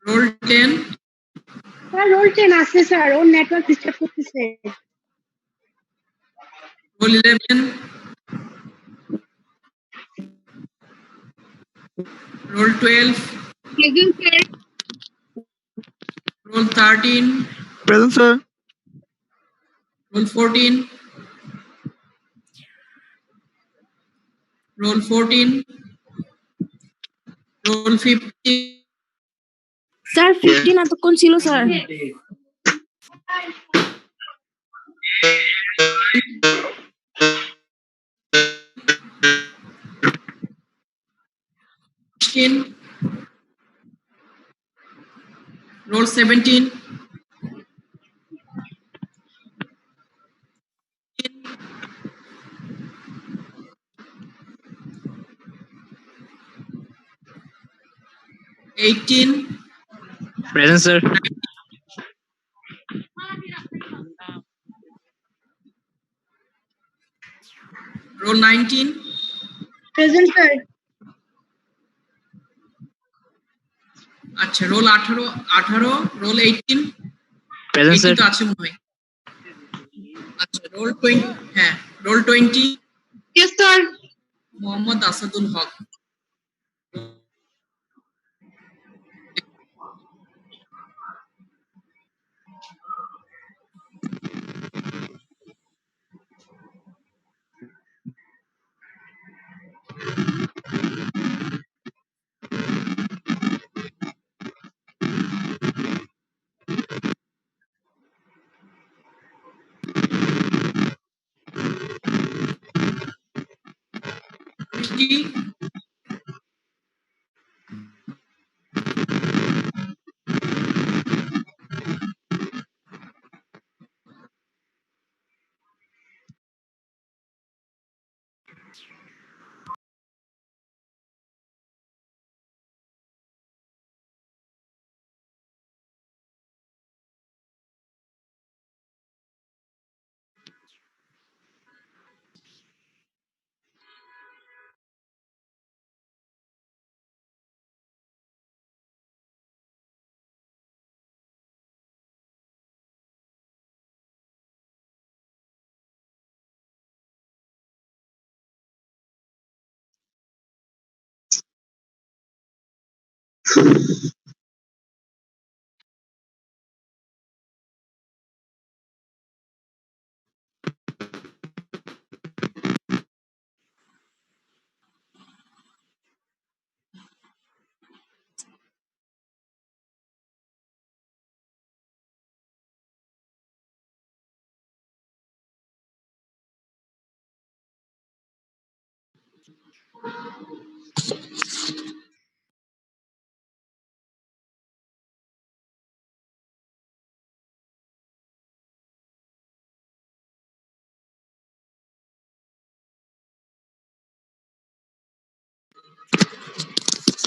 roll 10 স্যার রোল 10 আছে স্যার ওর নেটওয়ার্ক ডিস্টার্ব করতেছে roll 11 roll 12 Present, sir. roll 13 present sir roll 14 roll 14 roll 15 sir 15 এতক্ষণ ছিল sir roll 17 18 present sir roll 19 present sir আচ্ছা, রোল 18, রোল 18, Present, sir. 18 তো আছে মনে হয়। আচ্ছা, রোল 20, হ্যাঁ, roll 20, Yes, sir. Mohammad Asadul Haque.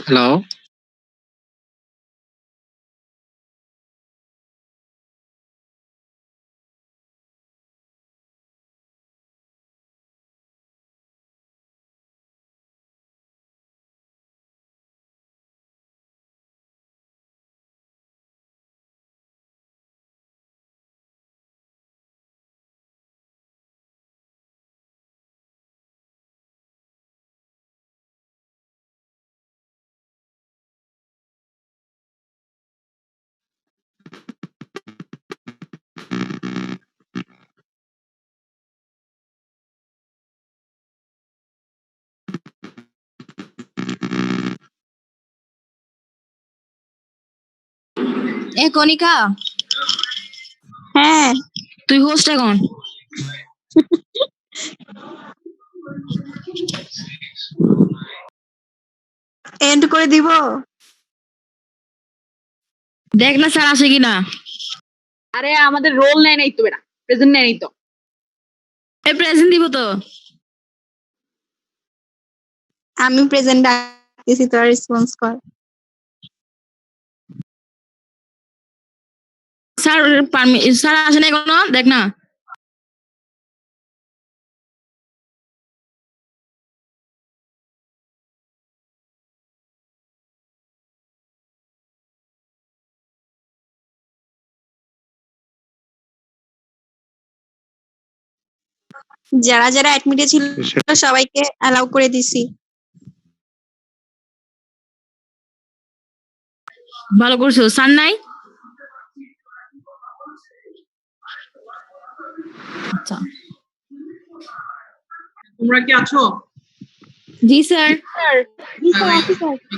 Hello. Kanika, হ্যাঁ, তুই হোস্ট এখন। এন্ড করে দিব। দেখ না স্যার আসে কিনা। আরে আমাদের রোল নেয় নাই তো বেটা, প্রেজেন্ট নেয় নাই তো। প্রেজেন্ট দিব তো। আমি প্রেজেন্ট ডাকতেছি, তোরা রেসপন্স কর। স্যার স্যার আসে না এখনো, দেখ না। যারা যারা অ্যাডমিটে ছিল সবাইকে অ্যালাউ করে দিছি। ভালো করছো। স্যার নাই? আচ্ছা, তোমরা কি আছো? জি স্যার।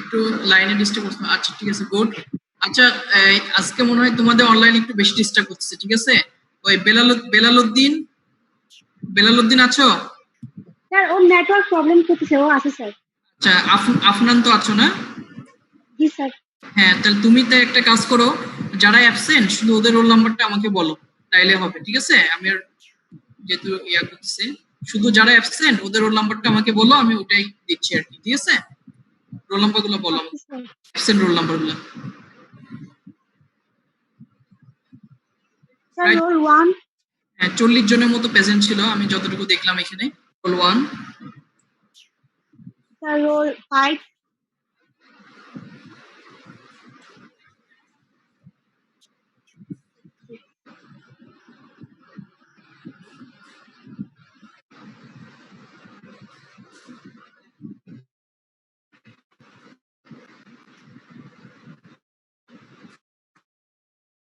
একটু লাইনে ডিস্টার্ব করছে। আচ্ছা, ঠিক আছে, গুড। আচ্ছা, আজকে মনে হয় তোমাদের অনলাইন একটু বেশি ডিস্টার্ব করছে, ঠিক আছে? ওই বেলালুদ্দিন আছো? স্যার ওর নেটওয়ার্ক প্রবলেম করতেছে, ও আছে স্যার। আচ্ছা, আফনান তো আছো না? জি স্যার। হ্যাঁ, তাহলে তুমি তাই একটা কাজ করো, যারা অ্যাবসেন্ট শুধু ওদের রোল নাম্বারটা আমাকে বলো, তাইলে হবে, ঠিক আছে? আমি আর যেহেতু ইয়া করতেছি, শুধু যারা অ্যাবসেন্ট ওদের রোল নাম্বারটা আমাকে বলো, আমি ওটাই দিচ্ছি আর কি, ঠিক আছে? রোল নাম্বার গুলো বলো, অ্যাবসেন্ট রোল নাম্বার গুলো। স্যার রোল 1, হ্যাঁ, 40 জনের মতো প্রেজেন্ট ছিল আমি যতটুকু দেখলাম এখানে। রোল 1, স্যার রোল 5,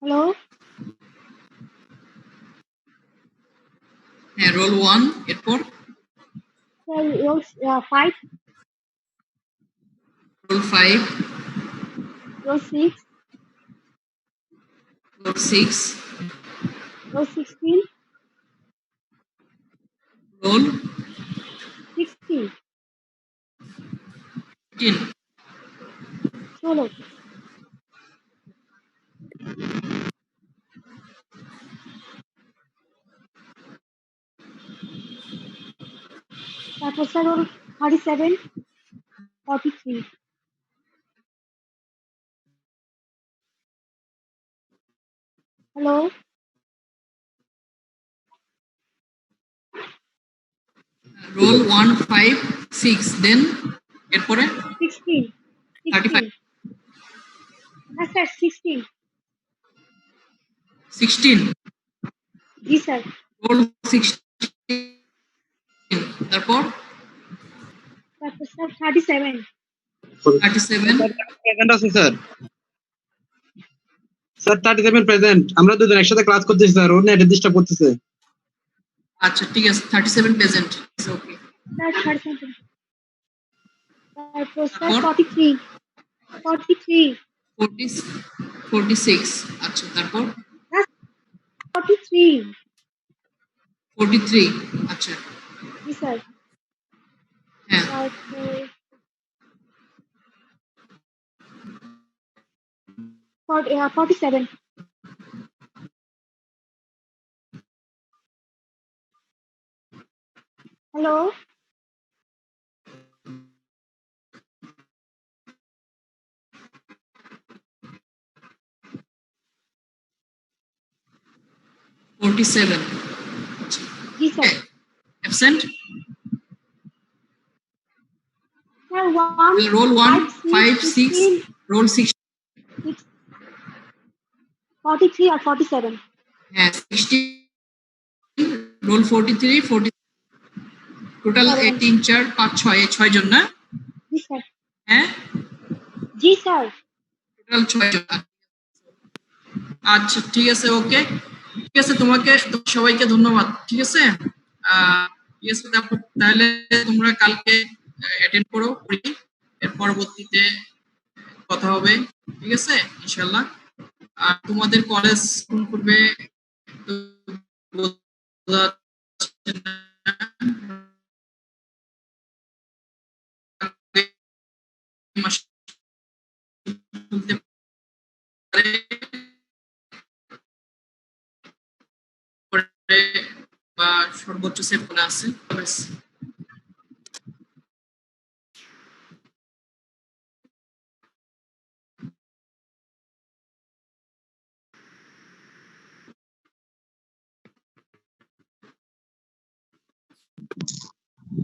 হ্যালো হ্যাঁ, রোল 1 এরপর sir roll 5 roll 5, roll 6 roll 6, roll 16 roll 16 15, 16 তারপর sir roll 37 43 hello roll 1, 5, 6, then এরপরে 16 35, 16 হ্যাঁ স্যার 16 16, জি স্যার রোল 16, তারপর তারপর স্যার 37 37, প্রেজেন্ট আছে স্যার। Sir 37 present. আমরা দুজন একসাথে ক্লাস করতেছি স্যার, ওর নেট ডিস্টার্ব করতেছে। আচ্ছা ঠিক আছে 37 প্রেজেন্ট, ওকে। স্যার 37 তারপর স্যার তারপর 43 43 40, 46, আচ্ছা তারপর 43 43, আচ্ছা জি স্যার হ্যাঁ তারপর 47 হ্যালো 47, জি sir absent sir 1 roll 1, 5, 6, 16 roll 6, 43 আর 47 হ্যাঁ 16, রোল 43, 40, টোটাল 3, 4, 5, 6, এই 6 জন না? জি স্যার হ্যাঁ জি স্যার টোটাল 6 জন। আচ্ছা ঠিক আছে, ওকে ঠিক আছে, তোমাকে সবাইকে ধন্যবাদ। ঠিক আছে ঠিক আছে, তাহলে তোমরা কালকে অ্যাটেন্ড করো, এর পরবর্তীতে কথা হবে। ঠিক আছে ইনশাআল্লাহ। আর তোমাদের কলেজ কোন করবে বোঝা যাচ্ছে না। মাস চলতে পারে, পরে বা সর্বোচ্চ সেভ করে আছে।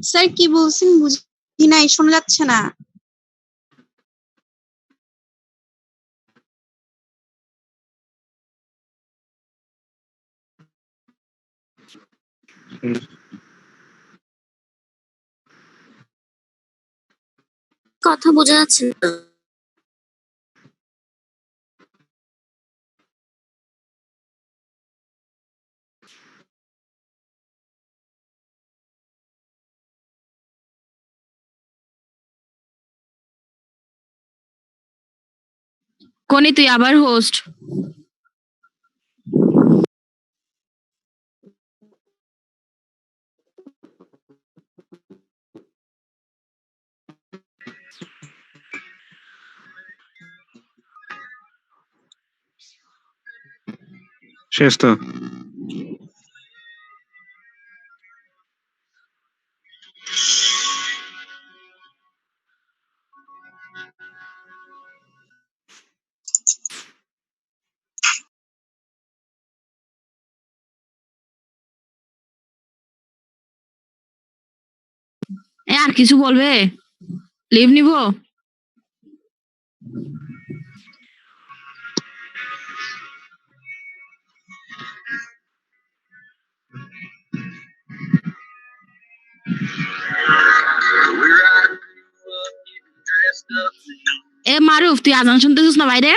স্যার কি বলছেন বুঝি নাই, শোনা যাচ্ছে না। কথা বোঝা যাচ্ছে না। কোনি তুই আবার হোস্ট। শেষ তো। আর কিছু বলবে? লিভ নিব? এ মারুফ তুই আজান শুনতেছিস না বাইরে?